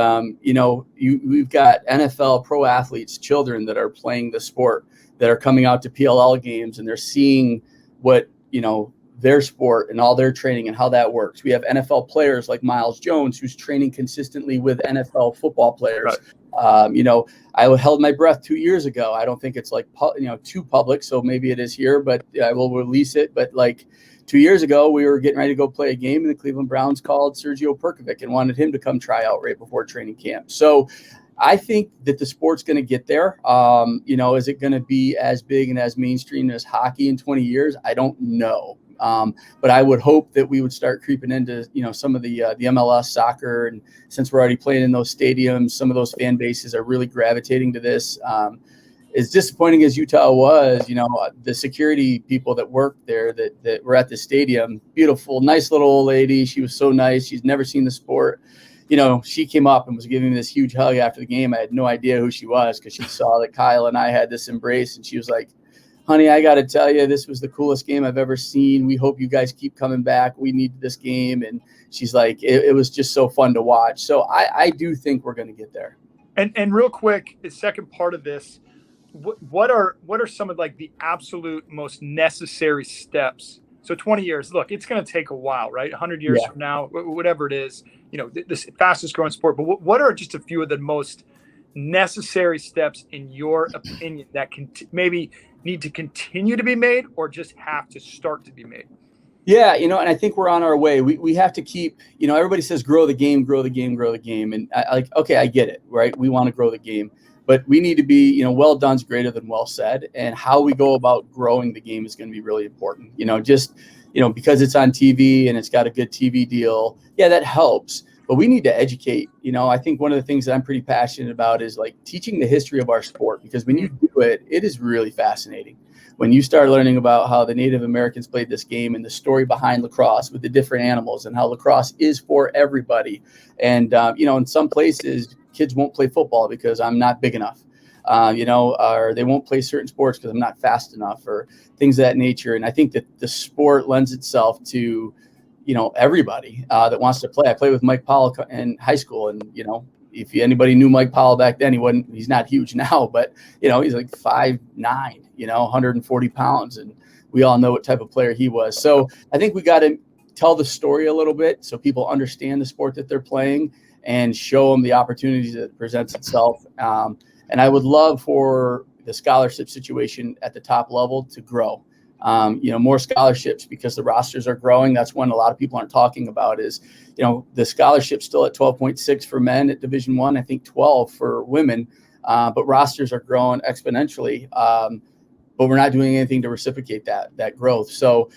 we've got NFL pro athletes, children that are playing the sport, that are coming out to PLL games, and they're seeing what, their sport and all their training and how that works. We have NFL players like Miles Jones, who's training consistently with NFL football players. Right. I held my breath 2 years ago. I don't think it's too public, so maybe it is here, but I will release it. But 2 years ago, we were getting ready to go play a game, and the Cleveland Browns called Sergio Perkovic and wanted him to come try out right before training camp. So I think that the sport's going to get there. Is it going to be as big and as mainstream as hockey in 20 years? I don't know. But I would hope that we would start creeping into, some of the MLS soccer. And since we're already playing in those stadiums, some of those fan bases are really gravitating to this. as disappointing as Utah was, the security people that worked there that were at the stadium, beautiful, nice little old lady. She was so nice. She's never seen the sport. She came up and was giving me this huge hug after the game. I had no idea who she was because she saw that Kyle and I had this embrace, and she was like, honey, I got to tell you, this was the coolest game I've ever seen. We hope you guys keep coming back. We need this game. And she's like, it was just so fun to watch. So I do think we're going to get there. And real quick, the second part of this, what are some of like the absolute most necessary steps? So 20 years, look, it's going to take a while, right? 100 years from now, whatever it is, this fastest growing sport. But what are just a few of the most necessary steps in your opinion that can maybe need to continue to be made or just have to start to be made? Yeah, and I think we're on our way. We have to keep, everybody says grow the game. And I get it, right? We want to grow the game. But we need to be, well done's greater than well said. And how we go about growing the game is going to be really important. Because it's on TV and it's got a good TV deal. Yeah, that helps. But we need to educate. I think one of the things that I'm pretty passionate about is like teaching the history of our sport, because when you do it, it is really fascinating. When you start learning about how the Native Americans played this game and the story behind lacrosse with the different animals and how lacrosse is for everybody. And, in some places, kids won't play football because I'm not big enough, or they won't play certain sports because I'm not fast enough, or things of that nature. And I think that the sport lends itself to, everybody that wants to play. I played with Mike Powell in high school, and, if anybody knew Mike Powell back then, he's not huge now, but, he's like 5'9", 140 pounds. And we all know what type of player he was. So I think we got to tell the story a little bit so people understand the sport that they're playing and show them the opportunities that presents itself. And I would love for the scholarship situation at the top level to grow. More scholarships, because the rosters are growing. That's one a lot of people aren't talking about is, the scholarship still at 12.6 for men at Division I, I think 12 for women, but rosters are growing exponentially. But we're not doing anything to reciprocate that growth. So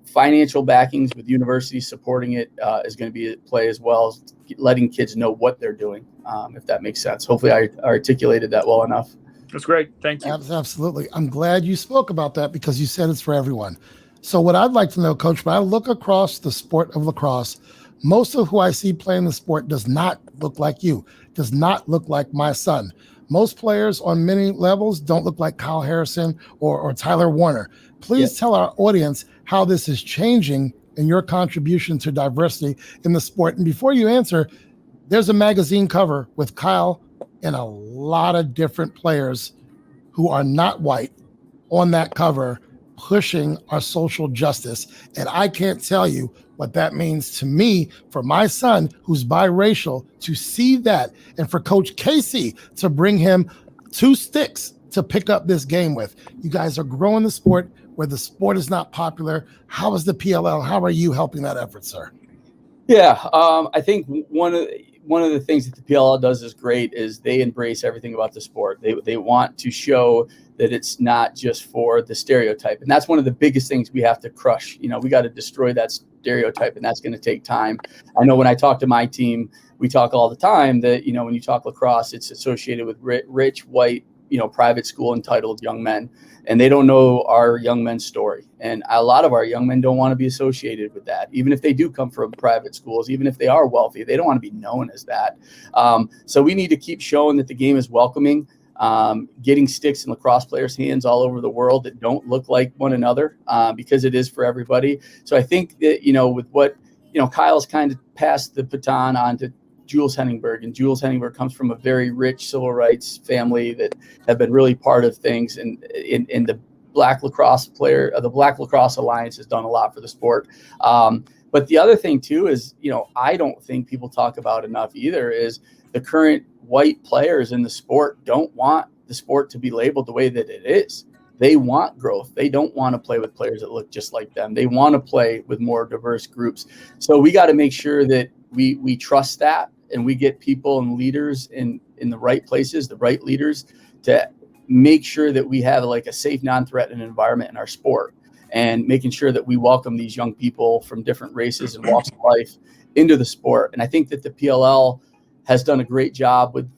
financial backings with universities supporting it is going to be at play, as well as letting kids know what they're doing, if that makes sense. Hopefully I articulated that well enough. That's great. Thank you. Absolutely. I'm glad you spoke about that, because you said it's for everyone. So what I'd like to know, Coach, when I look across the sport of lacrosse, most of who I see playing the sport does not look like you, does not look like my son. Most players on many levels don't look like Kyle Harrison or Tyler Warner. Please tell our audience how this is changing in your contribution to diversity in the sport. And before you answer, there's a magazine cover with Kyle and a lot of different players who are not white on that cover pushing our social justice. And I can't tell you what that means to me, for my son who's biracial, to see that, and for Coach Casey to bring him 2 sticks to pick up this game with. You guys are growing the sport where the sport is not popular. How is the PLL? How are you helping that effort, sir? Yeah, I think one of the things that the PLL does is great is they embrace everything about the sport. They want to show that it's not just for the stereotype. And that's one of the biggest things we have to crush. We got to destroy that stereotype, and that's going to take time. I know when I talk to my team, we talk all the time that, when you talk lacrosse, it's associated with rich, white, private school entitled young men, and they don't know our young men's story. And a lot of our young men don't want to be associated with that. Even if they do come from private schools, even if they are wealthy, they don't want to be known as that. So we need to keep showing that the game is welcoming, getting sticks in lacrosse players' hands all over the world that don't look like one another, because it is for everybody. So I think that, with what, Kyle's kind of passed the baton on to Jules Henningberg, and Jules Henningberg comes from a very rich civil rights family that have been really part of things. And in the Black Lacrosse the Black Lacrosse Alliance has done a lot for the sport. But the other thing too is, I don't think people talk about enough either, is the current white players in the sport don't want the sport to be labeled the way that it is. They want growth. They don't want to play with players that look just like them. They want to play with more diverse groups. So we got to make sure that we trust that, and we get people and leaders in the right places, the right leaders, to make sure that we have like a safe, non-threatening environment in our sport, and making sure that we welcome these young people from different races and walks of life into the sport. And I think that the PLL has done a great job with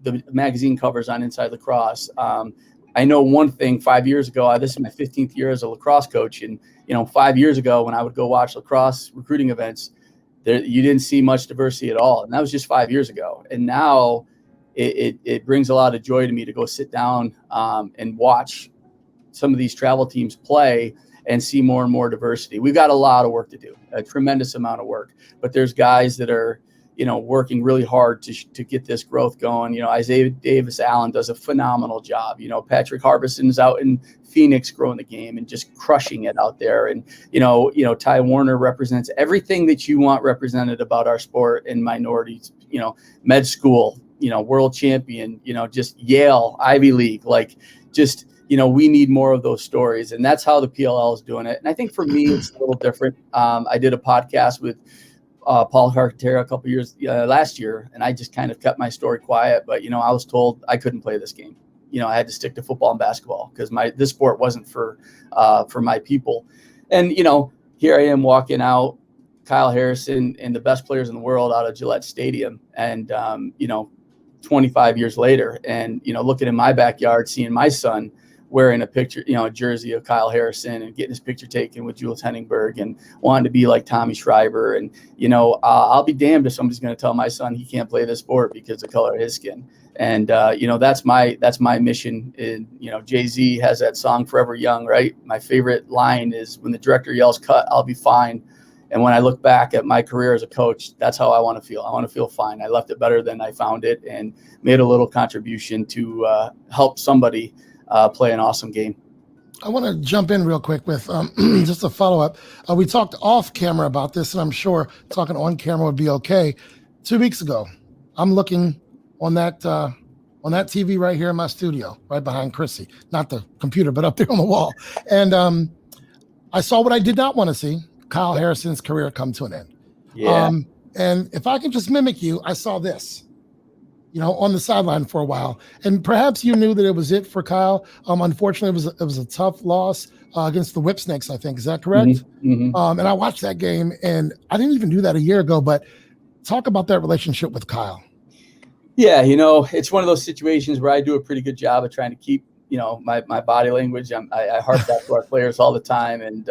the magazine covers on Inside Lacrosse. I know one thing. 5 years ago, this is my 15th year as a lacrosse coach, and 5 years ago when I would go watch lacrosse recruiting events, you didn't see much diversity at all, and that was just 5 years ago. And now it brings a lot of joy to me to go sit down and watch some of these travel teams play and see more and more diversity. We've got a lot of work to do, a tremendous amount of work, but there's guys that are, working really hard to get this growth going. Isaiah Davis Allen does a phenomenal job. Patrick Harbison's out in Phoenix growing the game and just crushing it out there. And, Ty Warner represents everything that you want represented about our sport and minorities, med school, world champion, just Yale, Ivy League, we need more of those stories. And that's how the PLL is doing it. And I think for me, it's a little different. I did a podcast with Paul Carcaterra a couple years last year, and I just kind of kept my story quiet. But, I was told I couldn't play this game. I had to stick to football and basketball because this sport wasn't for my people. And, here I am walking out, Kyle Harrison and the best players in the world out of Gillette Stadium. And, 25 years later and, looking in my backyard, seeing my son wearing a picture, a jersey of Kyle Harrison and getting his picture taken with Jules Henningberg and wanting to be like Tommy Schreiber. And, I'll be damned if somebody's going to tell my son he can't play this sport because of the color of his skin. And, that's my mission. And, Jay-Z has that song Forever Young, right? My favorite line is when the director yells cut, I'll be fine. And when I look back at my career as a coach, that's how I want to feel. I want to feel fine. I left it better than I found it and made a little contribution to help somebody play an awesome game. I want to jump in real quick with just a follow-up. We talked off camera about this, and I'm sure talking on camera would be okay. 2 weeks ago, I'm looking on that TV right here in my studio, right behind Krissy. Not the computer, but up there on the wall. And I saw what I did not want to see. Kyle Harrison's career come to an end. Yeah. And if I can just mimic you, I saw this, on the sideline for a while. And perhaps you knew that it was it for Kyle. Unfortunately, it was a tough loss against the Whipsnakes, I think. Is that correct? Mm-hmm. And I watched that game, and I didn't even do that a year ago. But talk about that relationship with Kyle. Yeah, it's one of those situations where I do a pretty good job of trying to keep, my body language. I harp that to our players all the time. And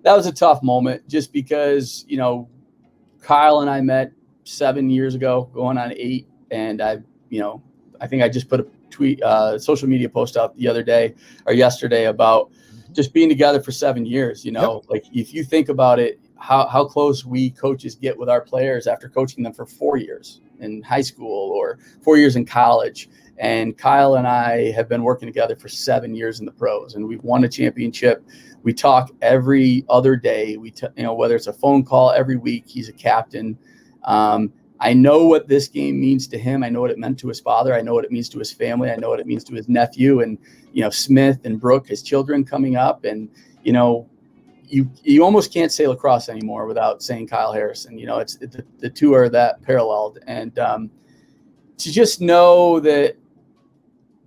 that was a tough moment just because, Kyle and I met 7 years ago, going on 8. And I think I just put a tweet, social media post out the other day or yesterday about just being together for 7 years. Yep. Like if you think about it, how close we coaches get with our players after coaching them for 4 years in high school or 4 years in college. And Kyle and I have been working together for 7 years in the pros, and we've won a championship. We talk every other day. Whether it's a phone call every week, he's a captain. I know what this game means to him. I know what it meant to his father. I know what it means to his family. I know what it means to his nephew and, Smith and Brooke, his children coming up. And, you almost can't say lacrosse anymore without saying Kyle Harrison. It's the two are that paralleled. And to just know that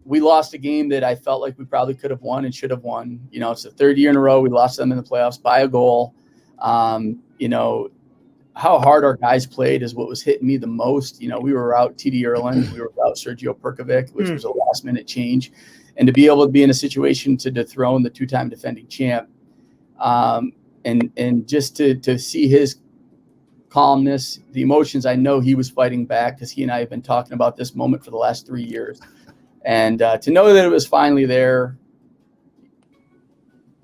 we lost a game that I felt like we probably could have won and should have won. It's the third year in a row we lost them in the playoffs by a goal. How hard our guys played is what was hitting me the most. We were out TD Erlin, we were out Sergio Perkovic, which was a last-minute change. And to be able to be in a situation to dethrone the two-time defending champ, and just to see his calmness, the emotions, I know he was fighting back because he and I have been talking about this moment for the last 3 years. And to know that it was finally there,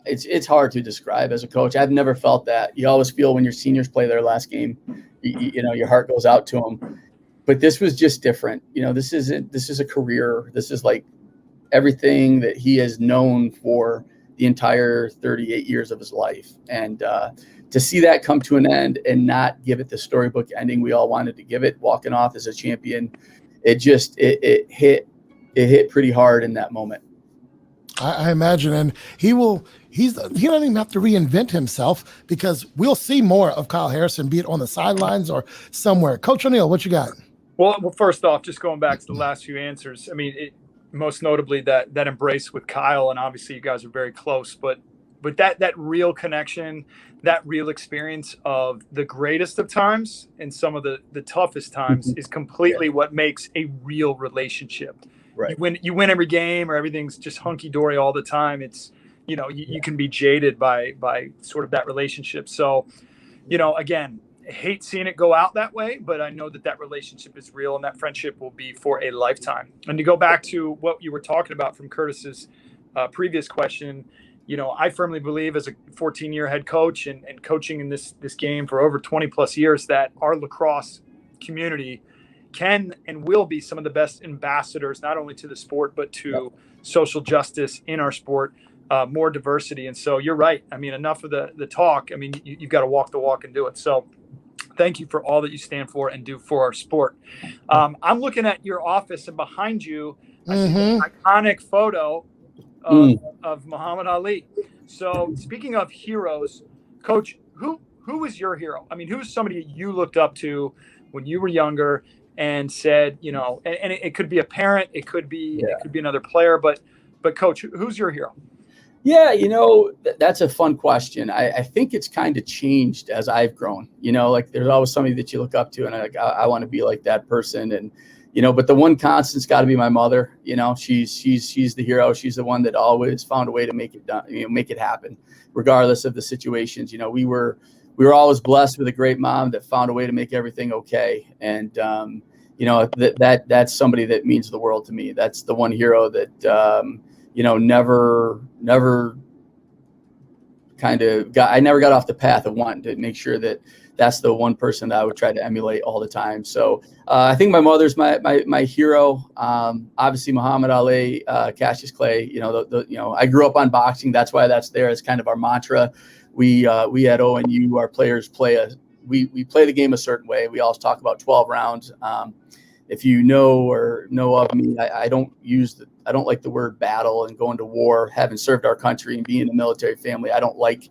it's hard to describe as a coach. I've never felt that. You always feel when your seniors play their last game, your heart goes out to them. But this was just different. This is a career. This is like everything that he has known for the entire 38 years of his life. And to see that come to an end and not give it the storybook ending we all wanted to give it, walking off as a champion, it hit pretty hard in that moment. I imagine, and he doesn't even have to reinvent himself because we'll see more of Kyle Harrison, be it on the sidelines or somewhere. Coach O'Neill, what you got? Well, first off, just going back to the last few answers, I mean, most notably that embrace with Kyle, and obviously you guys are very close, but that real connection, that real experience of the greatest of times and some of the toughest times is completely what makes a real relationship. you win every game or everything's just hunky dory all the time. It's, you can be jaded by sort of that relationship. So, again, I hate seeing it go out that way, but I know that relationship is real and that friendship will be for a lifetime. And to go back to what you were talking about from Kurtis's previous question, I firmly believe as a 14-year head coach and coaching in this game for over 20 plus years, that our lacrosse community can and will be some of the best ambassadors, not only to the sport, but to social justice in our sport, more diversity. And so you're right. I mean, enough of the talk. I mean, you've got to walk the walk and do it. So thank you for all that you stand for and do for our sport. I'm looking at your office, and behind you, I see an iconic photo of Muhammad Ali. So speaking of heroes, Coach, who was your hero? I mean, who's somebody you looked up to when you were younger and said, and it could be a parent, it could be another player, but Coach, who's your hero? Yeah, that's a fun question. I think it's kind of changed as I've grown. Like there's always somebody that you look up to, and I want to be like that person. And but the one constant's got to be my mother. She's the hero. She's the one that always found a way to make it done, make it happen, regardless of the situations. We were always blessed with a great mom that found a way to make everything okay. And that's somebody that means the world to me. That's the one hero that never kind of I never got off the path of wanting to make sure that that's the one person that I would try to emulate all the time. So I think my mother's my hero. Obviously Muhammad Ali, Cassius Clay, I grew up on boxing. That's why that's there. It's kind of our mantra. We at ONU, our players we play the game a certain way. We always talk about 12 rounds. If you know of me, I don't like the word battle and going to war, having served our country and being a military family. I don't like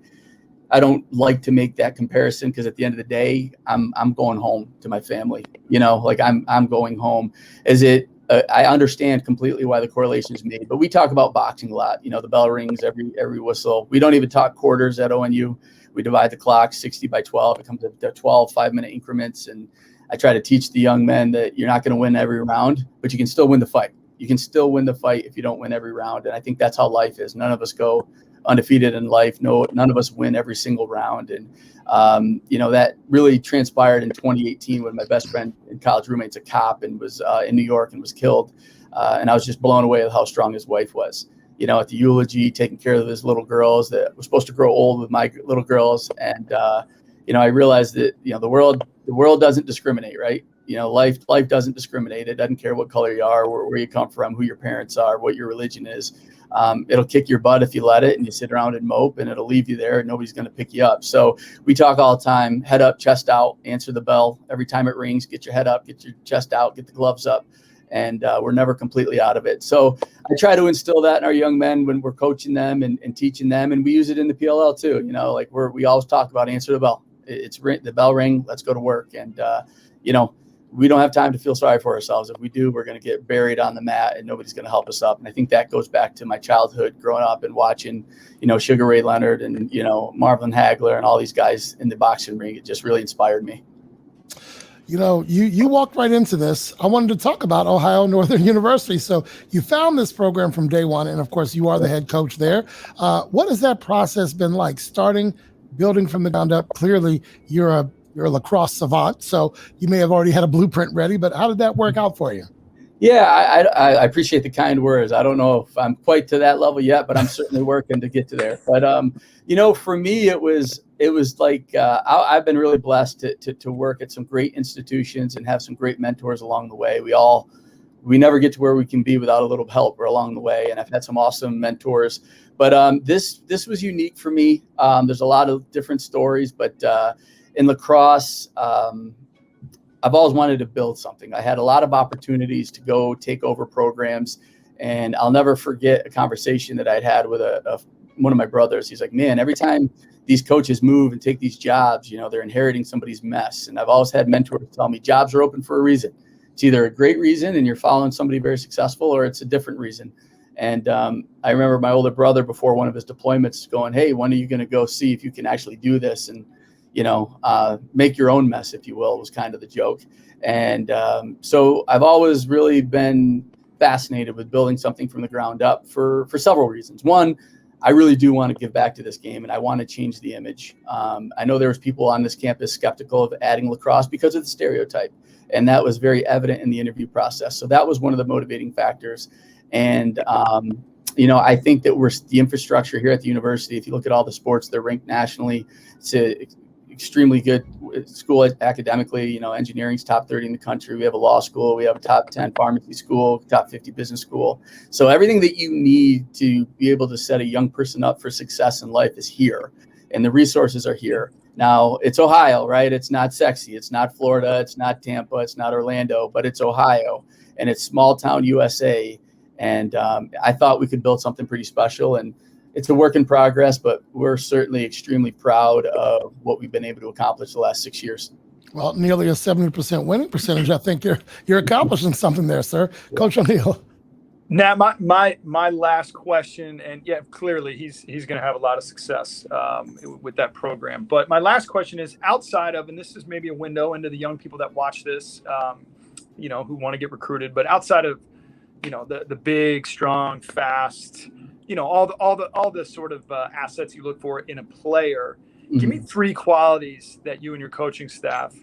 to make that comparison, because at the end of the day, I'm going home to my family. I'm going home. I understand completely why the correlation is made, but we talk about boxing a lot. The bell rings, every whistle. We don't even talk quarters at ONU. We divide the clock 60 by 12. It comes to 12 5-minute increments, and I try to teach the young men that you're not going to win every round, but you can still win the fight. You can still win the fight if you don't win every round. And I think that's how life is. None of us go undefeated in life. None of us win every single round. And, that really transpired in 2018 when my best friend and college roommate's a cop and was in New York and was killed. And I was just blown away with how strong his wife was. At the eulogy, taking care of his little girls that were supposed to grow old with my little girls. And, I realized that, the world doesn't discriminate, right? Life doesn't discriminate. It doesn't care what color you are, where you come from, who your parents are, what your religion is. It'll kick your butt if you let it, and you sit around and mope, and it'll leave you there, and nobody's going to pick you up. So we talk all the time: head up, chest out, answer the bell every time it rings. Get your head up, get your chest out, get the gloves up, and we're never completely out of it. So I try to instill that in our young men when we're coaching them and teaching them, and we use it in the PLL too. We always talk about answer the bell. It's the bell ring. Let's go to work. And, we don't have time to feel sorry for ourselves. If we do, we're going to get buried on the mat and nobody's going to help us up. And I think that goes back to my childhood growing up and watching, Sugar Ray Leonard and, Marvin Hagler and all these guys in the boxing ring. It just really inspired me. You walked right into this. I wanted to talk about Ohio Northern University. So you found this program from day one. And of course you are the head coach there. What has that process been like, building from the ground up? Clearly you're a lacrosse savant, so you may have already had a blueprint ready, but how did that work out for you? Yeah, I appreciate the kind words. I don't know if I'm quite to that level yet, but I'm certainly working to get to there. But, for me, it was like I've been really blessed to work at some great institutions and have some great mentors along the way. We never get to where we can be without a little help along the way. And I've had some awesome mentors, but this was unique for me. There's a lot of different stories, but in lacrosse, I've always wanted to build something. I had a lot of opportunities to go take over programs, and I'll never forget a conversation that I'd had with one of my brothers. He's like, man, every time these coaches move and take these jobs, they're inheriting somebody's mess. And I've always had mentors tell me jobs are open for a reason. It's either a great reason and you're following somebody very successful, or it's a different reason. And I remember my older brother before one of his deployments going, hey, when are you going to go see if you can actually do this? And make your own mess, if you will, was kind of the joke. And so I've always really been fascinated with building something from the ground up for several reasons. One, I really do want to give back to this game, and I want to change the image. I know there was people on this campus skeptical of adding lacrosse because of the stereotype, and that was very evident in the interview process. So that was one of the motivating factors. And I think that the infrastructure here at the university, if you look at all the sports, they're ranked nationally. It's an extremely good school academically. Engineering's top 30 in the country. We have a law school. We have a top 10 pharmacy school, top 50 business school. So everything that you need to be able to set a young person up for success in life is here, and the resources are here. Now, it's Ohio, right? It's not sexy. It's not Florida. It's not Tampa. It's not Orlando, but it's Ohio, and it's small town USA. And I thought we could build something pretty special, and it's a work in progress, but we're certainly extremely proud of what we've been able to accomplish the last 6 years. Well, nearly a 70% winning percentage. I think you're accomplishing something there, sir. Yeah. Coach O'Neill. Now, my last question, and yeah, clearly he's going to have a lot of success with that program. But my last question is, outside of, and this is maybe a window into the young people that watch this, who want to get recruited, but outside of the big, strong, fast, all the sort of assets you look for in a player. Mm-hmm. Give me 3 qualities that you and your coaching staff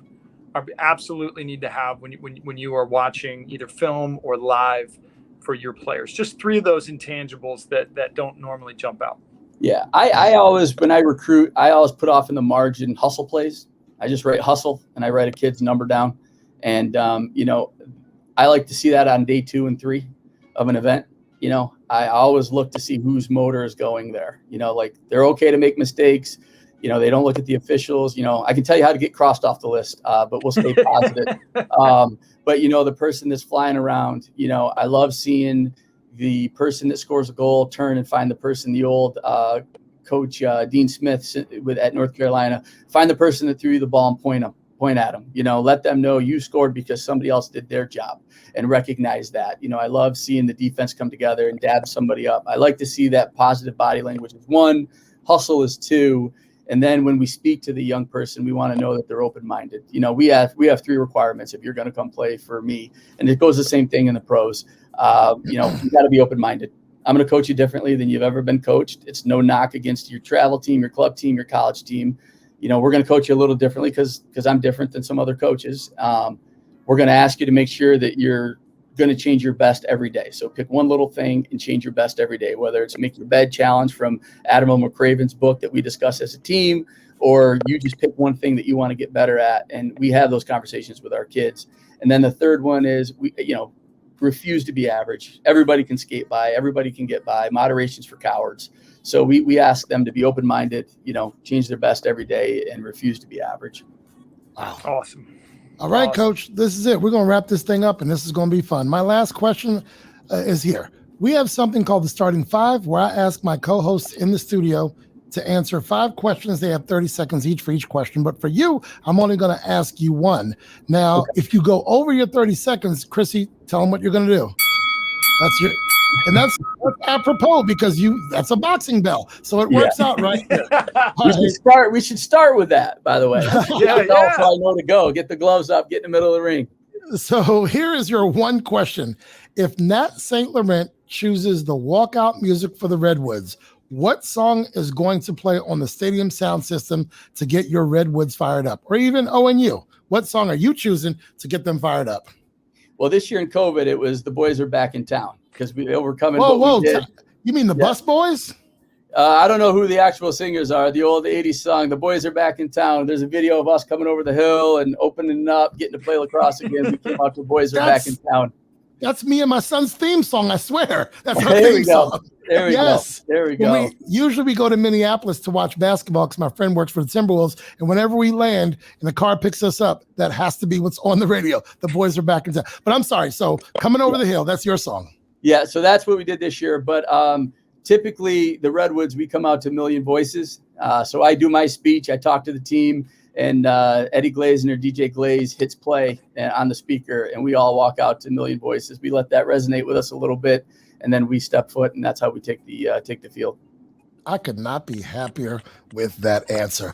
absolutely need to have when you are watching either film or live for your players. Just 3 of those intangibles that don't normally jump out. Yeah, I always, when I recruit, I always put off in the margin hustle plays. I just write hustle and I write a kid's number down. And, I like to see that on day 2 and 3 of an event. I always look to see whose motor is going there. Like, they're okay to make mistakes. They don't look at the officials. I can tell you how to get crossed off the list, but we'll stay positive. But, the person that's flying around, I love seeing the person that scores a goal turn and find the person, the old coach Dean Smith at North Carolina, find the person that threw you the ball and point at them. Let them know you scored because somebody else did their job, and recognize that. I love seeing the defense come together and dab somebody up. I like to see that positive body language is 1, hustle is 2. And then when we speak to the young person, we want to know that they're open-minded. We have 3 requirements if you're going to come play for me. And it goes the same thing in the pros. You got to be open-minded. I'm going to coach you differently than you've ever been coached. It's no knock against your travel team, your club team, your college team. We're going to coach you a little differently because I'm different than some other coaches. We're going to ask you to make sure that you're going to change your best every day. So pick one little thing and change your best every day, whether it's make your bed challenge from Admiral McCraven's book that we discuss as a team, or you just pick one thing that you want to get better at. And we have those conversations with our kids. And then the third one is refuse to be average. Everybody can skate by. Everybody can get by. Moderation's for cowards. So we ask them to be open-minded, change their best every day and refuse to be average. Wow. Awesome. All right, Coach, this is it. We're going to wrap this thing up, and this is going to be fun. My last question is here. We have something called the Starting 5, where I ask my co-hosts in the studio to answer 5 questions. They have 30 seconds each for each question. But for you, I'm only going to ask you 1. Now, okay. If you go over your 30 seconds, Krissy, tell them what you're going to do. That's apropos because that's a boxing bell. So it works out right there. We should start with that, by the way. So I know to go. Get the gloves up, get in the middle of the ring. So here is your 1 question. If Nat St. Laurent chooses the walkout music for the Redwoods, what song is going to play on the stadium sound system to get your Redwoods fired up? Or even ONU, what song are you choosing to get them fired up? Well, this year in COVID, it was The Boys Are Back in Town because we overcoming. Whoa! You mean the Bus Boys? I don't know who the actual singers are. The old 80s song, The Boys Are Back in Town. There's a video of us coming over the hill and opening up, getting to play lacrosse again. We came out to Boys Are Back in Town. That's me and my son's theme song, I swear. That's our theme song. There we go. There we go. Usually we go to Minneapolis to watch basketball because my friend works for the Timberwolves. And whenever we land and the car picks us up, that has to be what's on the radio. The Boys Are Back in Town. But I'm sorry. So Coming Over the Hill, that's your song. Yeah, so that's what we did this year. But typically the Redwoods, we come out to Million Voices. So I do my speech. I talk to the team. And Eddie Glazner, DJ Glaze, hits play on the speaker. And we all walk out to Million Voices. We let that resonate with us a little bit. And then we step foot, and that's how we take the field. I could not be happier with that answer.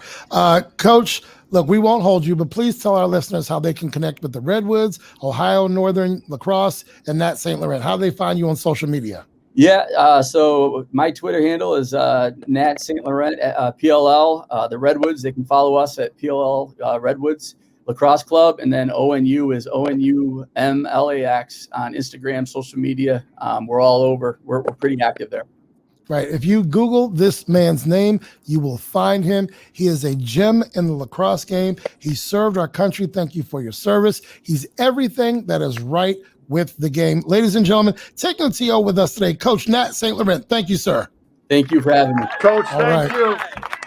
Coach, look, we won't hold you, but please tell our listeners how they can connect with the Redwoods, Ohio Northern Lacrosse, and Nat St. Laurent. How do they find you on social media? Yeah, so my Twitter handle is Nat St. Laurent, PLL. The Redwoods, they can follow us at PLL Redwoods Lacrosse Club, and then ONU is ONUMLAX on Instagram, social media. We're all over. We're pretty active there. Right. If you Google this man's name, you will find him. He is a gem in the lacrosse game. He served our country. Thank you for your service. He's everything that is right with the game. Ladies and gentlemen, taking the TO with us today, Coach Nat St. Laurent. Thank you, sir. Thank you for having me. Coach, All thank right. you.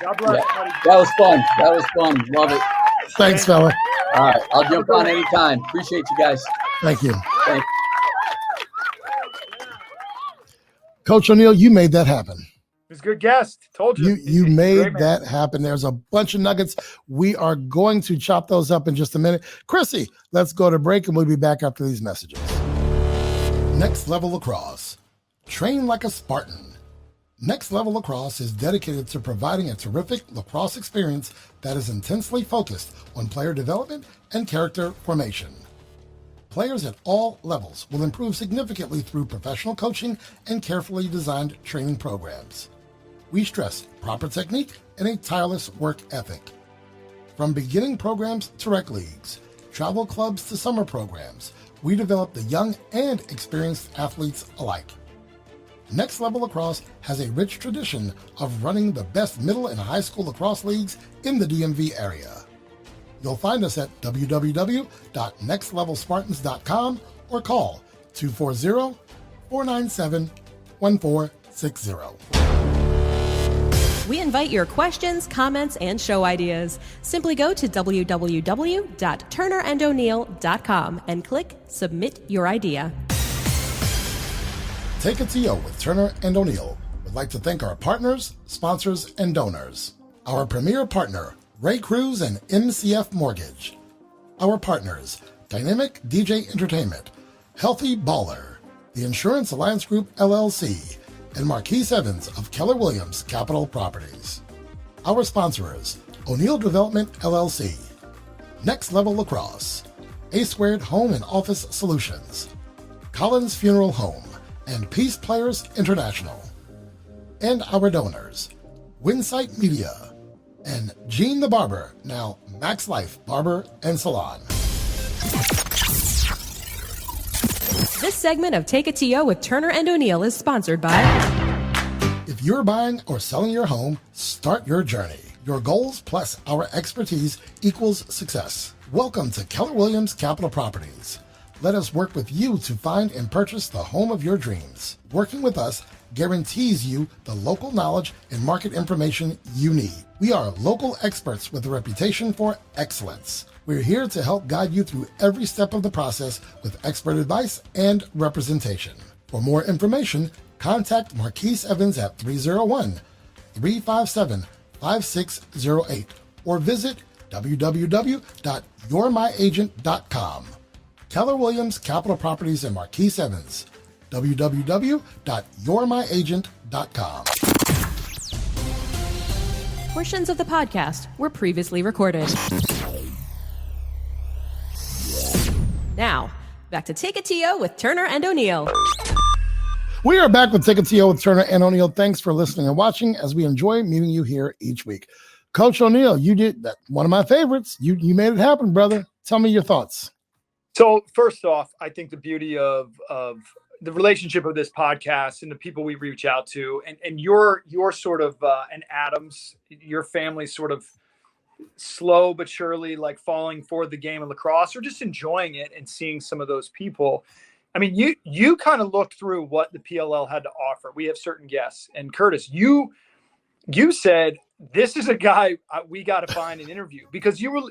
God bless. Yeah, that was fun. That was fun. Love it. Thanks, fella. All right. I'll jump on anytime. Appreciate you guys. Thank you. Thanks. Coach O'Neill, you made that happen. He's a good guest. Told you. You made that happen. There's a bunch of nuggets. We are going to chop those up in just a minute. Krissy, let's go to break and we'll be back after these messages. Next Level Lacrosse. Train like a Spartan. Next Level Lacrosse is dedicated to providing a terrific lacrosse experience that is intensely focused on player development and character formation. Players at all levels will improve significantly through professional coaching and carefully designed training programs. We stress proper technique and a tireless work ethic. From beginning programs to rec leagues, travel clubs to summer programs, we develop the young and experienced athletes alike. Next Level Lacrosse has a rich tradition of running the best middle and high school lacrosse leagues in the DMV area. You'll find us at www.nextlevelspartans.com or call 240-497-1460. We invite your questions, comments, and show ideas. Simply go to www.turnerandoneal.com and click Submit Your Idea. Take a TO with Turner and O'Neill. We'd like to thank our partners, sponsors, and donors. Our premier partner, Ray Cruz and MCF Mortgage. Our partners, Dynamic DJ Entertainment, Healthy Baller, the Insurance Alliance Group LLC, and Marquise Evans of Keller Williams Capital Properties. Our sponsors, O'Neill Development LLC, Next Level Lacrosse, A Squared Home and Office Solutions, Collins Funeral Home, and Peace Players International. And our donors, Winsight Media, and Gene the Barber, now Max Life Barber and Salon. This segment of Take a TO with Turner and O'Neill is sponsored by... If you're buying or selling your home, start your journey. Your goals plus our expertise equals success. Welcome to Keller Williams Capital Properties. Let us work with you to find and purchase the home of your dreams. Working with us guarantees you the local knowledge and market information you need. We are local experts with a reputation for excellence. We're here to help guide you through every step of the process with expert advice and representation. For more information, contact Marquise Evans at 301-357-5608 or visit www.yourmyagent.com. Keller Williams Capital Properties and Marquise Evans. www.yourmyagent.com. Portions of the podcast were previously recorded. Now, back to Take a TO with Turner and O'Neill. We are back with Take a TO with Turner and O'Neill. Thanks for listening and watching as we enjoy meeting you here each week. Coach O'Neill, you did that. One of my favorites. You made it happen, brother. Tell me your thoughts. So first off, I think the beauty of the relationship of this podcast and the people we reach out to, and your sort of and Adam's, your family sort of slow but surely like falling for the game of lacrosse or just enjoying it and seeing some of those people. I mean, you kind of looked through what the PLL had to offer. We have certain guests, and Kurtis, you said, this is a guy we got to find an interview, because you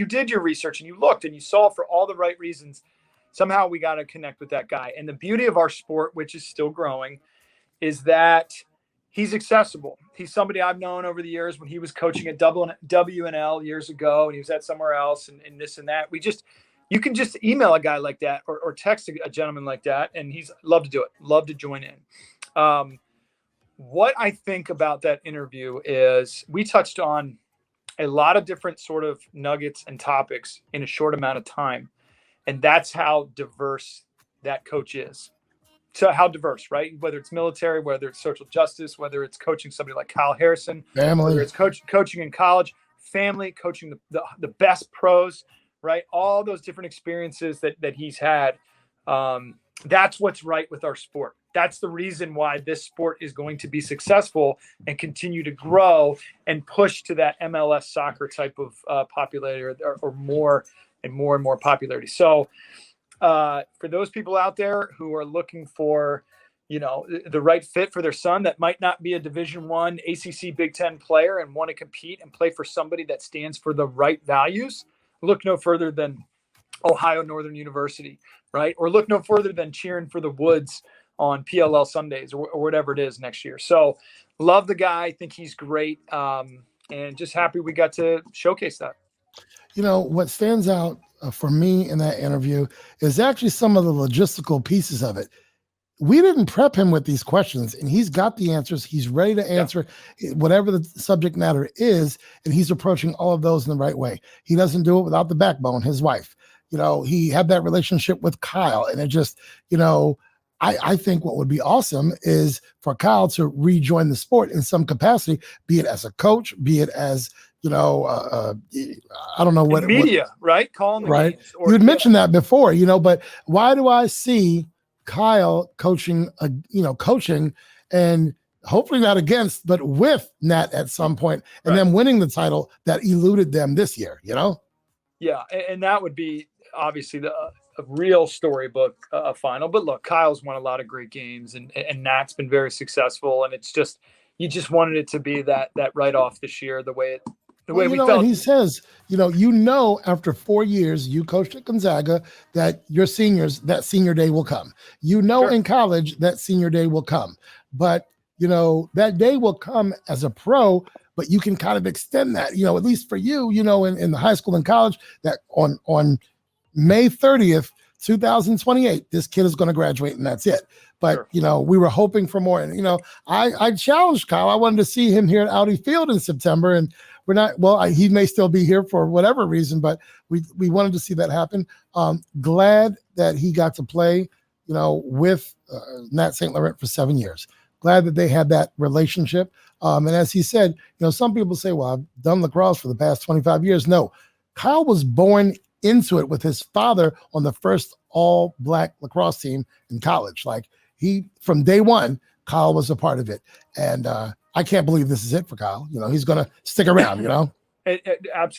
did your research and you looked and you saw for all the right reasons. Somehow we got to connect with that guy. And the beauty of our sport, which is still growing, is that he's accessible. He's somebody I've known over the years when he was coaching at WNL years ago, and he was at somewhere else and this and that. You can just email a guy like that or text a gentleman like that, and he's love to do it. Love to join in. what I think about that interview is we touched on a lot of different sort of nuggets and topics in a short amount of time. And that's how diverse that coach is. So how diverse, right? Whether it's military, whether it's social justice, whether it's coaching somebody like Kyle Harrison, family, whether it's coaching in college, family, coaching the best pros, right? All those different experiences that he's had. That's what's right with our sport. That's the reason why this sport is going to be successful and continue to grow and push to that MLS soccer type of popularity or more and more popularity. So for those people out there who are looking for, the right fit for their son that might not be a Division I ACC Big Ten player and want to compete and play for somebody that stands for the right values, look no further than Ohio Northern University, right? Or look no further than cheering for the Woods on PLL Sundays or whatever it is next year. So love the guy. I think he's great. And just happy we got to showcase that. What stands out for me in that interview is actually some of the logistical pieces of it. We didn't prep him with these questions, and he's got the answers. He's ready to answer whatever the subject matter is, and he's approaching all of those in the right way. He doesn't do it without the backbone, his wife. He had that relationship with Kyle, and it just, I think what would be awesome is for Kyle to rejoin the sport in some capacity, be it as a coach, be it as, I don't know what media, right? Calling the right. games, You had mentioned that before, but why do I see Kyle coaching, coaching and hopefully not against, but with Nat at some point and then winning the title that eluded them this year, Yeah. And that would be obviously a real storybook final. But look, Kyle's won a lot of great games and Nat's been very successful. And it's just, you just wanted it to be that right off this year, the way we felt. And he says, after 4 years, you coached at Gonzaga, that your seniors, that senior day will come. Sure. In college, that senior day will come. But, that day will come as a pro, but you can kind of extend that, at least for you, in the high school and college, that on May 30th, 2028, this kid is going to graduate and that's it. But, sure. We were hoping for more. And, I challenged Kyle. I wanted to see him here at Audi Field in September. And we're not, he may still be here for whatever reason, but we wanted to see that happen. Glad that he got to play, with Nat St. Laurent for 7 years. Glad that they had that relationship. And as he said, some people say, well, I've done lacrosse for the past 25 years. No, Kyle was born into it with his father on the first all-black lacrosse team in college. Like from day one, Kyle was a part of it. And I can't believe this is it for Kyle. He's going to stick around,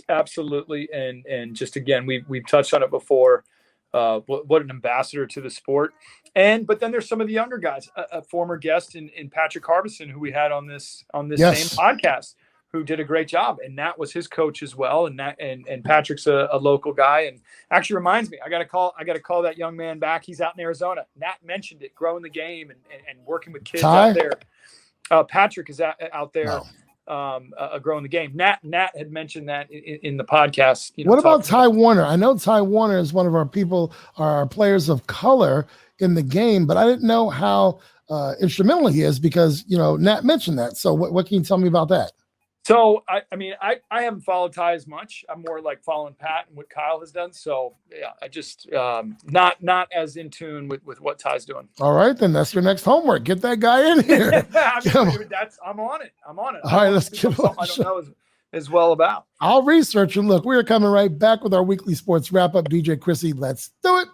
Absolutely. And just, again, we've touched on it before. What an ambassador to the sport. But then there's some of the younger guys, a former guest in Patrick Harbison, who we had on this same podcast, who did a great job. And Nat was his coach as well. And Patrick's a local guy. And actually reminds me, I got to call that young man back. He's out in Arizona. Nat mentioned it, growing the game and working with kids out there. Patrick is out there. Growing the game. Nat had mentioned that in the podcast. What about Ty Warner? I know Ty Warner is one of our players of color in the game, but I didn't know how instrumental he is because, Nat mentioned that. So what can you tell me about that? So, I haven't followed Ty as much. I'm more like following Pat and what Kyle has done. So, yeah, I just not as in tune with what Ty's doing. All right, then that's your next homework. Get that guy in here. I'm on it. All right, let's get on. I don't know as well about. I'll research and look. We're coming right back with our weekly sports wrap-up. DJ Krissy, let's do it.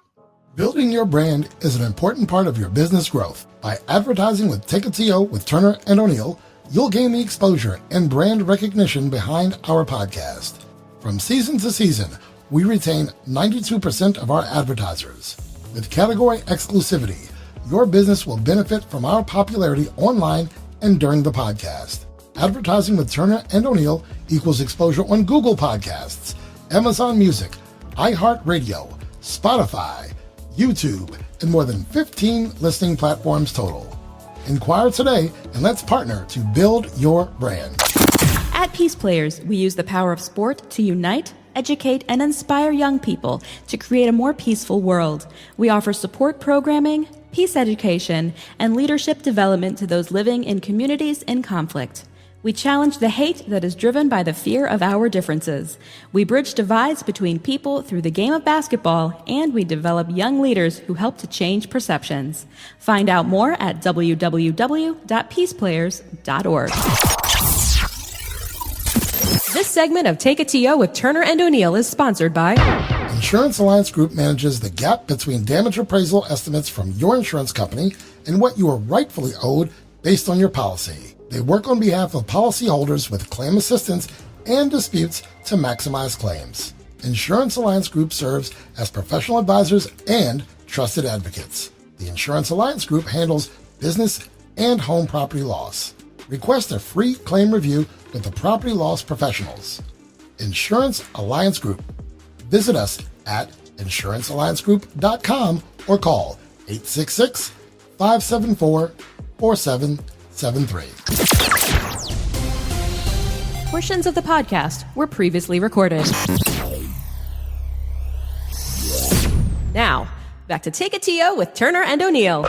Building your brand is an important part of your business growth. By advertising with Take-A-TO with Turner and O'Neill, you'll gain the exposure and brand recognition behind our podcast. From season to season, we retain 92% of our advertisers. With category exclusivity, your business will benefit from our popularity online and during the podcast. Advertising with Turner and O'Neill equals exposure on Google Podcasts, Amazon Music, iHeartRadio, Spotify, YouTube, and more than 15 listening platforms total. Inquire today and let's partner to build your brand. At Peace Players, we use the power of sport to unite, educate, and inspire young people to create a more peaceful world. We offer support programming, peace education, and leadership development to those living in communities in conflict. We challenge the hate that is driven by the fear of our differences. We bridge divides between people through the game of basketball, and we develop young leaders who help to change perceptions. Find out more at www.peaceplayers.org. This segment of Take a TO with Turner and O'Neill is sponsored by Insurance Alliance Group manages the gap between damage appraisal estimates from your insurance company and what you are rightfully owed based on your policy. They work on behalf of policyholders with claim assistance and disputes to maximize claims. Insurance Alliance Group serves as professional advisors and trusted advocates. The Insurance Alliance Group handles business and home property loss. Request a free claim review with the property loss professionals. Insurance Alliance Group. Visit us at insurancealliancegroup.com or call 866-574-4773. Portions of the podcast were previously recorded. Now, back to Take a TO with Turner and O'Neill.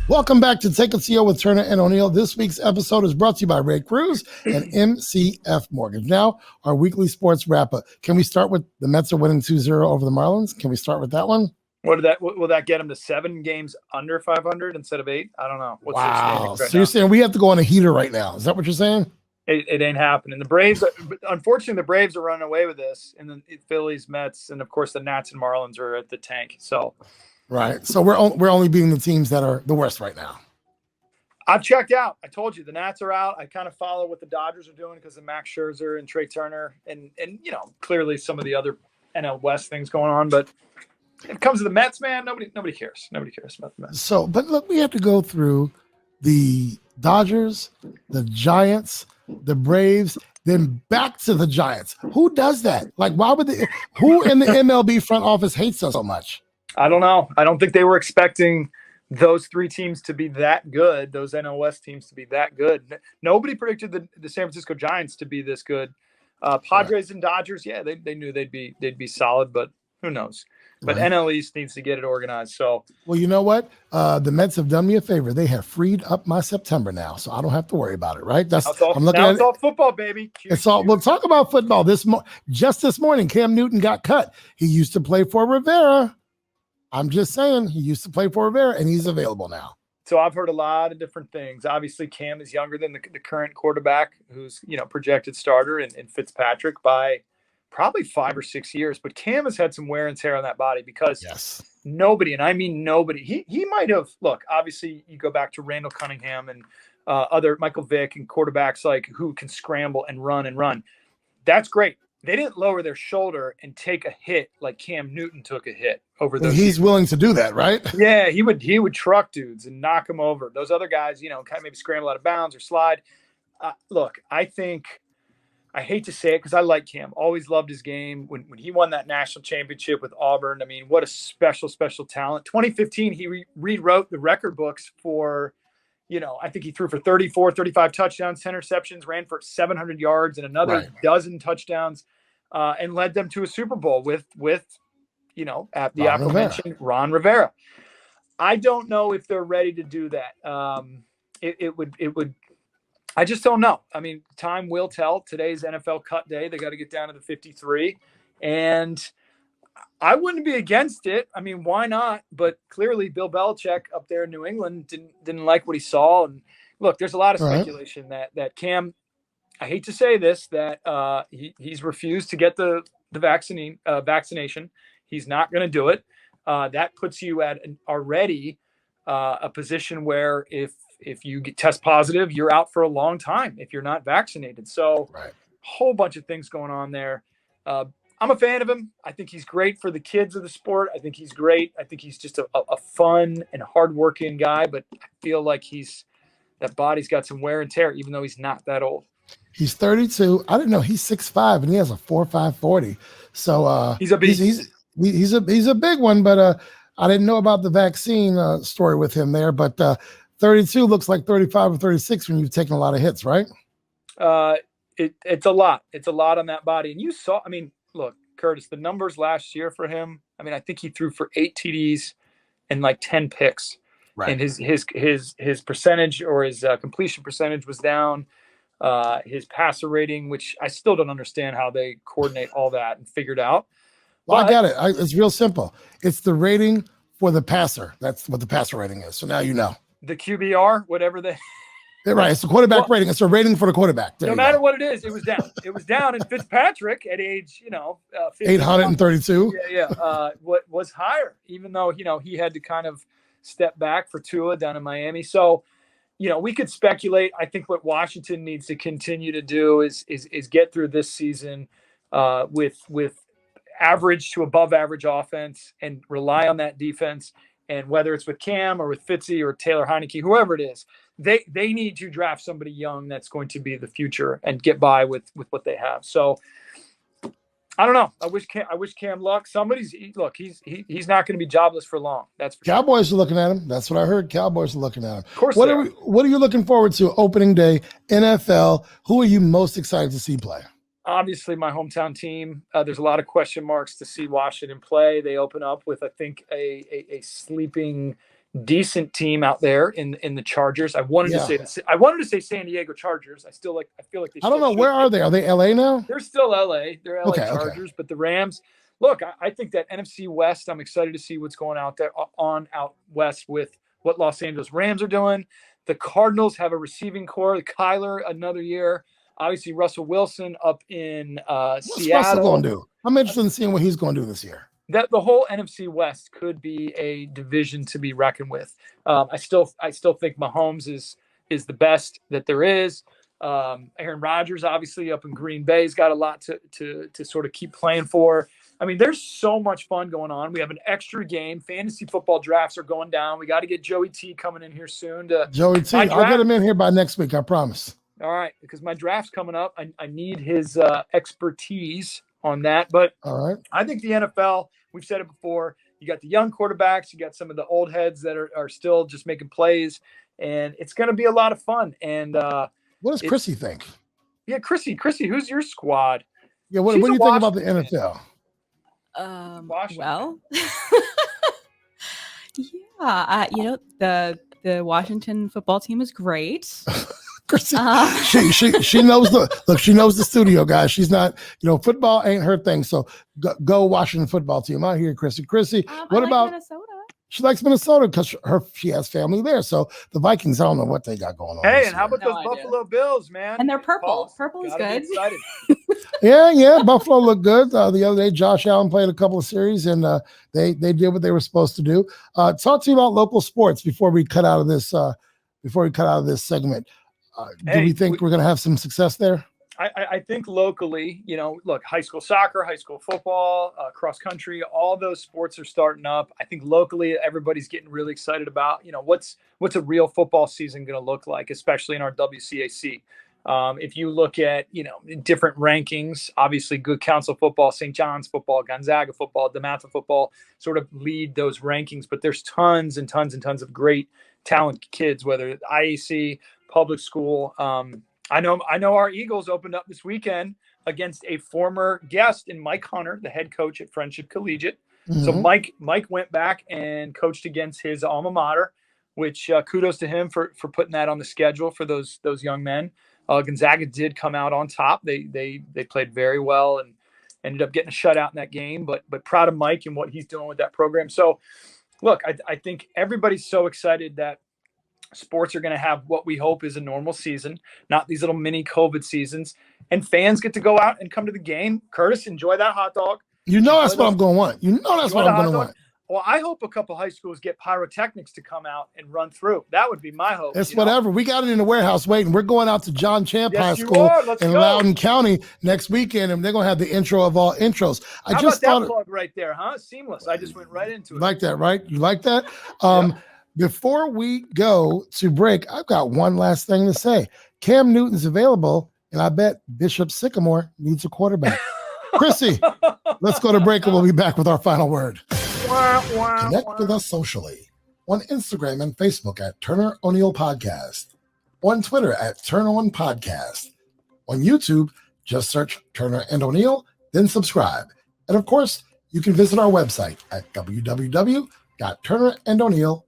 Welcome back to Take a TO with Turner and O'Neill. This week's episode is brought to you by Ray Cruz and MCF Mortgage. Now, our weekly sports wrap-up. Can we start with the Mets are winning 2-0 over the Marlins? Can we start with that one? Will that get them to 7 games under 500 instead of 8? I don't know. What's wow. So you're saying we have to go on a heater right now. Is that what you're saying? It ain't happening. The Braves, unfortunately, the Braves are running away with this. And then Phillies, Mets, and of course the Nats and Marlins are at the tank. So, right. So we're only beating the teams that are the worst right now. I've checked out. I told you the Nats are out. I kind of follow what the Dodgers are doing because of Max Scherzer and Trey Turner and clearly some of the other NL West things going on, but when it comes to the Mets, man, nobody cares. Nobody cares about the Mets. So, but look, we have to go through the Dodgers, the Giants, the Braves, then back to the Giants. Who does that? Like, why would who in the MLB front office hates us so much? I don't know. I don't think they were expecting those 3 teams to be that good, those NL West teams to be that good. Nobody predicted the San Francisco Giants to be this good. Padres and Dodgers, yeah, they knew they'd be solid, but who knows? But right. NL East needs to get it organized. So, well, you know what? The Mets have done me a favor. They have freed up my September now, so I don't have to worry about it. Right? I'm looking at it. It's all football, baby. It's all. We'll talk about football. Just this morning, Cam Newton got cut. He used to play for Rivera. I'm just saying, he used to play for Rivera, and he's available now. So I've heard a lot of different things. Obviously, Cam is younger than the current quarterback, who's projected starter in Fitzpatrick by probably 5 or 6 years, but Cam has had some wear and tear on that body because nobody, and I mean nobody, he might have, look, obviously you go back to Randall Cunningham and other Michael Vick and quarterbacks like who can scramble and run. That's great. They didn't lower their shoulder and take a hit like Cam Newton took a hit over those. He's willing to do that, right? Yeah, he would truck dudes and knock them over. Those other guys, kind of maybe scramble out of bounds or slide. Look, I hate to say it because I like Cam. Always loved his game. When he won that national championship with Auburn, I mean, what a special talent. 2015, he rewrote the record books for, I think he threw for 34, 35 touchdowns, 10 interceptions, ran for 700 yards and another dozen touchdowns, and led them to a Super Bowl with at the aforementioned Ron Rivera. I don't know if they're ready to do that. It would. I just don't know. I mean, time will tell. Today's NFL cut day. They got to get down to the 53. And I wouldn't be against it. I mean, why not? But clearly Bill Belichick up there in New England didn't like what he saw. And look, there's a lot of speculation that Cam, I hate to say this, that he's refused to get the vaccination. He's not going to do it. That puts you at already a position where if you test positive, you're out for a long time if you're not vaccinated. So a whole bunch of things going on there. I'm a fan of him. I think he's great for the kids of the sport. I think he's great. I think he's just a fun and hardworking guy, but I feel like that body's got some wear and tear, even though he's not that old. He's 32. I didn't know he's 6'5", and he has a 4.5 40. So he's a beast. He's a big one, but I didn't know about the vaccine story with him there, but 32 looks like 35 or 36 when you've taken a lot of hits, right? It's a lot. It's a lot on that body. And you saw, I mean, look, Kurtis, the numbers last year for him, I mean, I think he threw for 8 TDs and like 10 picks. And his percentage or his completion percentage was down. His passer rating, which I still don't understand how they coordinate all that and figured out. Well, I got it. It's real simple. It's the rating for the passer. That's what the passer rating is. So now you know. The QBR, whatever they. Right. It's the quarterback rating. It's a rating for the quarterback. No matter what it is, it was down. It was down. And Fitzpatrick at age, 832. What was higher, even though, he had to kind of step back for Tua down in Miami. So, we could speculate. I think what Washington needs to continue to do is get through this season with average to above average offense and rely on that defense. And whether it's with Cam or with Fitzy or Taylor Heineke, whoever it is, they need to draft somebody young that's going to be the future and get by with what they have. So I don't know. I wish Cam luck. He's not going to be jobless for long. That's for Cowboys sure. Are looking at him. That's what I heard. Cowboys are looking at him. Of course. What are you looking forward to opening day NFL? Who are you most excited to see play? Obviously, my hometown team. There's a lot of question marks to see Washington play. They open up with, I think, a sleeping, decent team out there in the Chargers. I wanted to say San Diego Chargers. I feel like they. I don't know, where are they? Are they LA now? They're still LA. They're LA Chargers, okay. But the Rams. Look, I think that NFC West. I'm excited to see what's going out there out west with what Los Angeles Rams are doing. The Cardinals have a receiving core. Kyler another year. Obviously, Russell Wilson up in What's Seattle. Russell going to do? I'm interested in seeing what he's going to do this year. That the whole NFC West could be a division to be reckoned with. I still think Mahomes is the best that there is. Aaron Rodgers, obviously, up in Green Bay, has got a lot to sort of keep playing for. I mean, there's so much fun going on. We have an extra game. Fantasy football drafts are going down. We got to get Joey T coming in here soon. Joey T, I'll get him in here by next week. I promise. All right, because my draft's coming up. I need his expertise on that. But all right, I think the NFL, we've said it before, you got the young quarterbacks, you got some of the old heads that are still just making plays, and it's going to be a lot of fun. And what does Krissy think? Yeah, Krissy, who's your squad? Yeah, what do you think about the NFL? Well, yeah, the Washington football team is great. Krissy, she knows she knows the studio, guys. She's not, football ain't her thing. So go Washington football team out here, Krissy. Krissy, what about Minnesota? She likes Minnesota because she has family there. So the Vikings, I don't know what they got going on. Hey, and how about those Buffalo Bills, man? And they're purple. Purple is good. Yeah, Buffalo looked good. The other day, Josh Allen played a couple of series, and they did what they were supposed to do. Talk to you about local sports before we cut out of this. Segment. Do we think we're going to have some success there? I think locally, look, high school soccer, high school football, cross country, all those sports are starting up. I think locally, everybody's getting really excited about, what's a real football season going to look like, especially in our WCAC. If you look at, different rankings, obviously Good Counsel football, St. John's football, Gonzaga football, DeMatha football sort of lead those rankings, but there's tons and tons and tons of great talent kids, whether it's IAC, public school. I know our Eagles opened up this weekend against a former guest in Mike Hunter, the head coach at Friendship Collegiate. Mm-hmm. So Mike went back and coached against his alma mater, which kudos to him for putting that on the schedule for those young men. Gonzaga did come out on top. They played very well and ended up getting a shutout in that game, but proud of Mike and what he's doing with that program. So look, I think everybody's so excited that sports are going to have what we hope is a normal season, not these little mini COVID seasons. And fans get to go out and come to the game. Kurtis, enjoy that hot dog. That's what I'm going to want. That's what I'm going to want. Well, I hope a couple high schools get pyrotechnics to come out and run through. That would be my hope. It's whatever. We got it in the warehouse waiting. We're going out to John Champ High School in Loudoun County next weekend, and they're going to have the intro of all intros. How about that plug right there, huh? Seamless. I just went right into it. Like that, right? You like that? Yeah. Before we go to break, I've got one last thing to say. Cam Newton's available, and I bet Bishop Sycamore needs a quarterback. Krissy, let's go to break, and we'll be back with our final word. Connect with us socially on Instagram and Facebook at Turner O'Neill Podcast, on Twitter at Turner One Podcast, on YouTube, just search Turner and O'Neill, then subscribe. And of course, you can visit our website at www.turnerando'neill.com.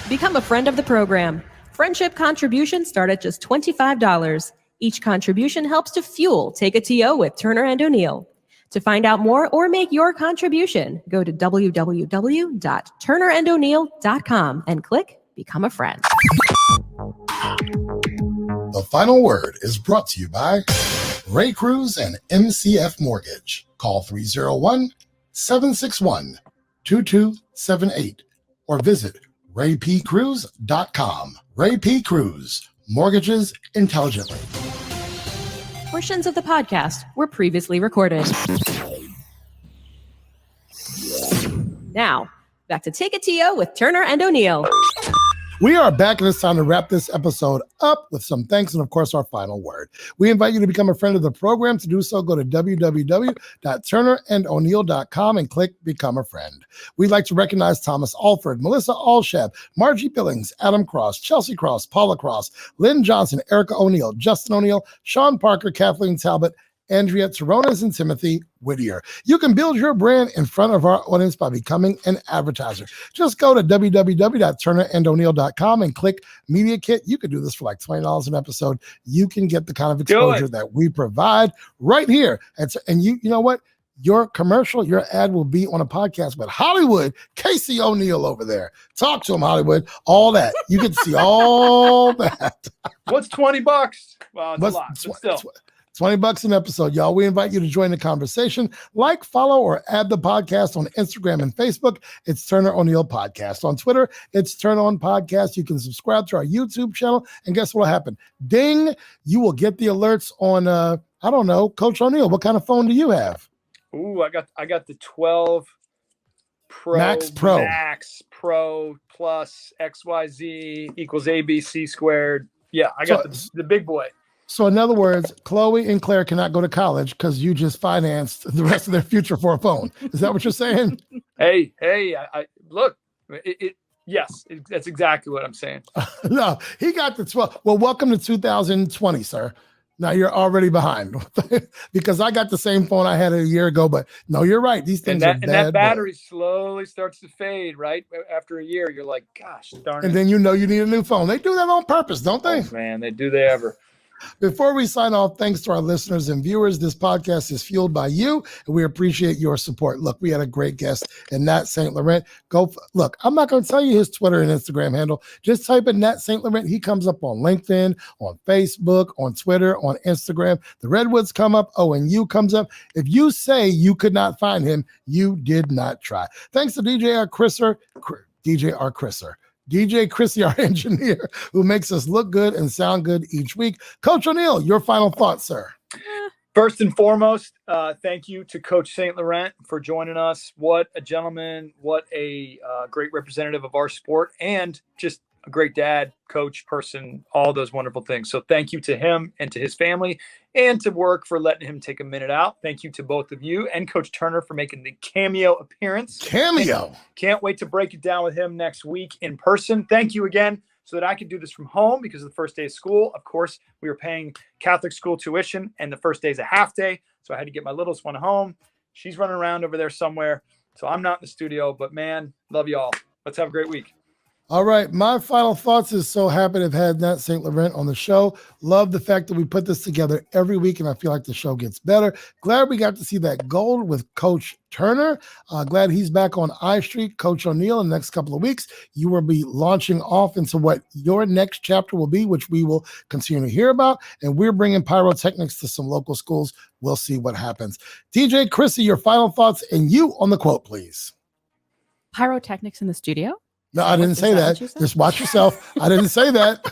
Become a friend of the program. Friendship contributions start at just $25. Each contribution helps to fuel Take a TO with Turner and O'Neill. To find out more or make your contribution, go to www.turnerando'neill.com and click Become a Friend. The final word is brought to you by Ray Cruz and MCF Mortgage. Call 301-761-2278 or visit raypcruz.com. Ray P. Cruz, mortgages intelligently. Portions of the podcast were previously recorded. Now, back to Take a TO with Turner and O'Neill. We are back, and it's time to wrap this episode up with some thanks and, of course, our final word. We invite you to become a friend of the program. To do so, go to www.turnerando'neill.com and click Become a Friend. We'd like to recognize Thomas Alford, Melissa Alsheb, Margie Billings, Adam Cross, Chelsea Cross, Paula Cross, Lynn Johnson, Erica O'Neill, Justin O'Neill, Sean Parker, Kathleen Talbot, Andrea Taronas, and Timothy Whittier. You can build your brand in front of our audience by becoming an advertiser. Just go to www.turnerando'neill.com and click Media Kit. You can do this for like $20 an episode. You can get the kind of exposure that we provide right here. And you know what? Your commercial, your ad will be on a podcast with Hollywood, Casey O'Neill over there. Talk to him, Hollywood. All that. You get to see all that. What's $20? Well, it's a lot, but still. $20 an episode, y'all. We invite you to join the conversation. Like, follow, or add the podcast on Instagram and Facebook. It's Turner O'Neill Podcast. On Twitter, it's Turn On Podcast. You can subscribe to our YouTube channel. And guess what'll happen? Ding! You will get the alerts on, I don't know, Coach O'Neill. What kind of phone do you have? Ooh, I got the 12 Pro. Max Pro plus XYZ equals ABC squared. Yeah, I got the big boy. So in other words, Chloe and Claire cannot go to college because you just financed the rest of their future for a phone. Is that what you're saying? Hey, I look, yes, that's exactly what I'm saying. No, he got the 12. Well, welcome to 2020, sir. Now you're already behind because I got the same phone I had a year ago, but no, you're right. These things are bad. And that battery slowly starts to fade, right? After a year, you're like, gosh, darn it. And then you know you need a new phone. They do that on purpose, don't they? Oh, man, do they ever. Before we sign off, thanks to our listeners and viewers. This podcast is fueled by you, and we appreciate your support. Look, we had a great guest in Nat St. Laurent. Look, I'm not going to tell you his Twitter and Instagram handle. Just type in Nat St. Laurent. He comes up on LinkedIn, on Facebook, on Twitter, on Instagram. The Redwoods come up. ONU comes up. If you say you could not find him, you did not try. Thanks to DJ R. Krissy, our engineer, who makes us look good and sound good each week. Coach O'Neill, your final thoughts, sir. First and foremost, thank you to Coach St. Laurent for joining us. What a gentleman, what a great representative of our sport, and just a great dad, coach, person, all those wonderful things. So thank you to him and to his family, and to work for letting him take a minute out. Thank you to both of you and Coach Turner for making the cameo appearance. Cameo. Can't wait to break it down with him next week in person. Thank you again, so that I could do this from home because of the first day of school. Of course, we were paying Catholic school tuition, and the first day is a half day. So I had to get my littlest one home. She's running around over there somewhere. So I'm not in the studio, but man, love y'all. Let's have a great week. All right. My final thoughts is so happy to have had Nat St. Laurent on the show. Love the fact that we put this together every week, and I feel like the show gets better. Glad we got to see that gold with Coach Turner. Glad he's back on I Street. Coach O'Neill, in the next couple of weeks, you will be launching off into what your next chapter will be, which we will continue to hear about. And we're bringing pyrotechnics to some local schools. We'll see what happens. DJ Krissy, your final thoughts, and you on the quote, please. Pyrotechnics in the studio? No, I didn't say that. Just watch yourself. I didn't say that.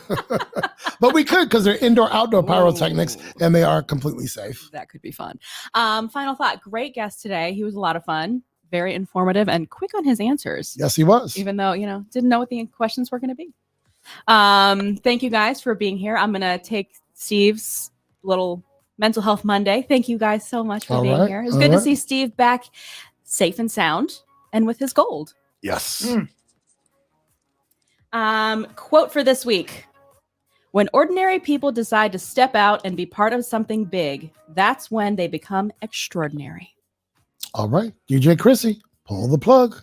But we could, because they're indoor-outdoor pyrotechnics, and they are completely safe. That could be fun. Final thought. Great guest today. He was a lot of fun. Very informative and quick on his answers. Yes, he was. Even though, didn't know what the questions were going to be. Thank you guys for being here. I'm going to take Steve's little Mental Health Monday. Thank you guys so much for being here. It was good to see Steve back safe and sound and with his gold. Yes. Quote for this week. When ordinary people decide to step out and be part of something big, that's when they become extraordinary. All right. DJ Krissy, pull the plug.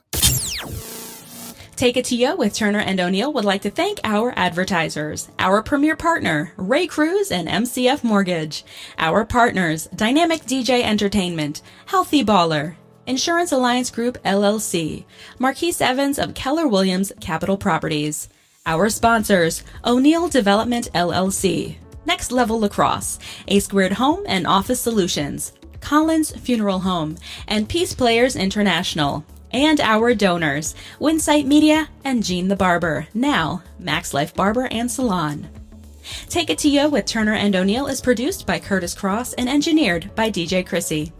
Take It to You with Turner and O'Neill would like to thank our advertisers, our premier partner, Ray Cruz and MCF Mortgage, our partners, Dynamic DJ Entertainment, Healthy Baller, Insurance Alliance Group LLC, Marquise Evans of Keller Williams Capital Properties, our sponsors, O'Neill Development LLC, Next Level Lacrosse, A Squared Home and Office Solutions, Collins Funeral Home, and Peace Players International. And our donors, Winsight Media and Gene the Barber, now Max Life Barber and Salon. Take It to You with Turner and O'Neill is produced by Kurtis Cross and engineered by DJ Krissy.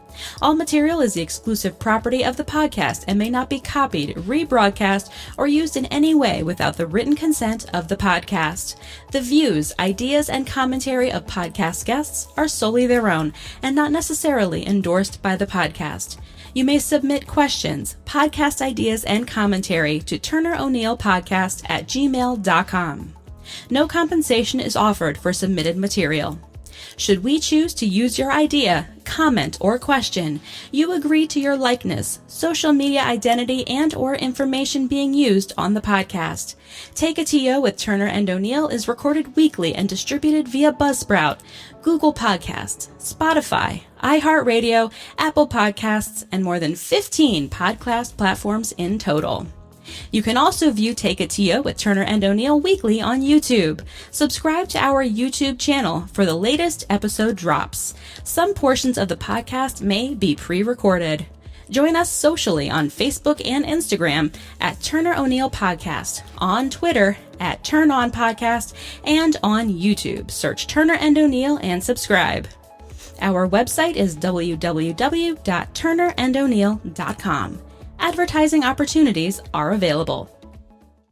All material is the exclusive property of the podcast and may not be copied, rebroadcast, or used in any way without the written consent of the podcast. The views, ideas, and commentary of podcast guests are solely their own and not necessarily endorsed by the podcast. You may submit questions, podcast ideas, and commentary to turneroneillpodcast@gmail.com. No compensation is offered for submitted material. Should we choose to use your idea, comment, or question, you agree to your likeness, social media identity, and/or information being used on the podcast. Take It to You with Turner and O'Neill is recorded weekly and distributed via Buzzsprout, Google Podcasts, Spotify, iHeartRadio, Apple Podcasts, and more than 15 podcast platforms in total. You can also view Take It to You with Turner and O'Neill weekly on YouTube. Subscribe to our YouTube channel for the latest episode drops. Some portions of the podcast may be pre-recorded. Join us socially on Facebook and Instagram at Turner O'Neill Podcast, on Twitter at Turn On Podcast, and on YouTube. Search Turner and O'Neill and subscribe. Our website is www.turnerando'neill.com. Advertising opportunities are available.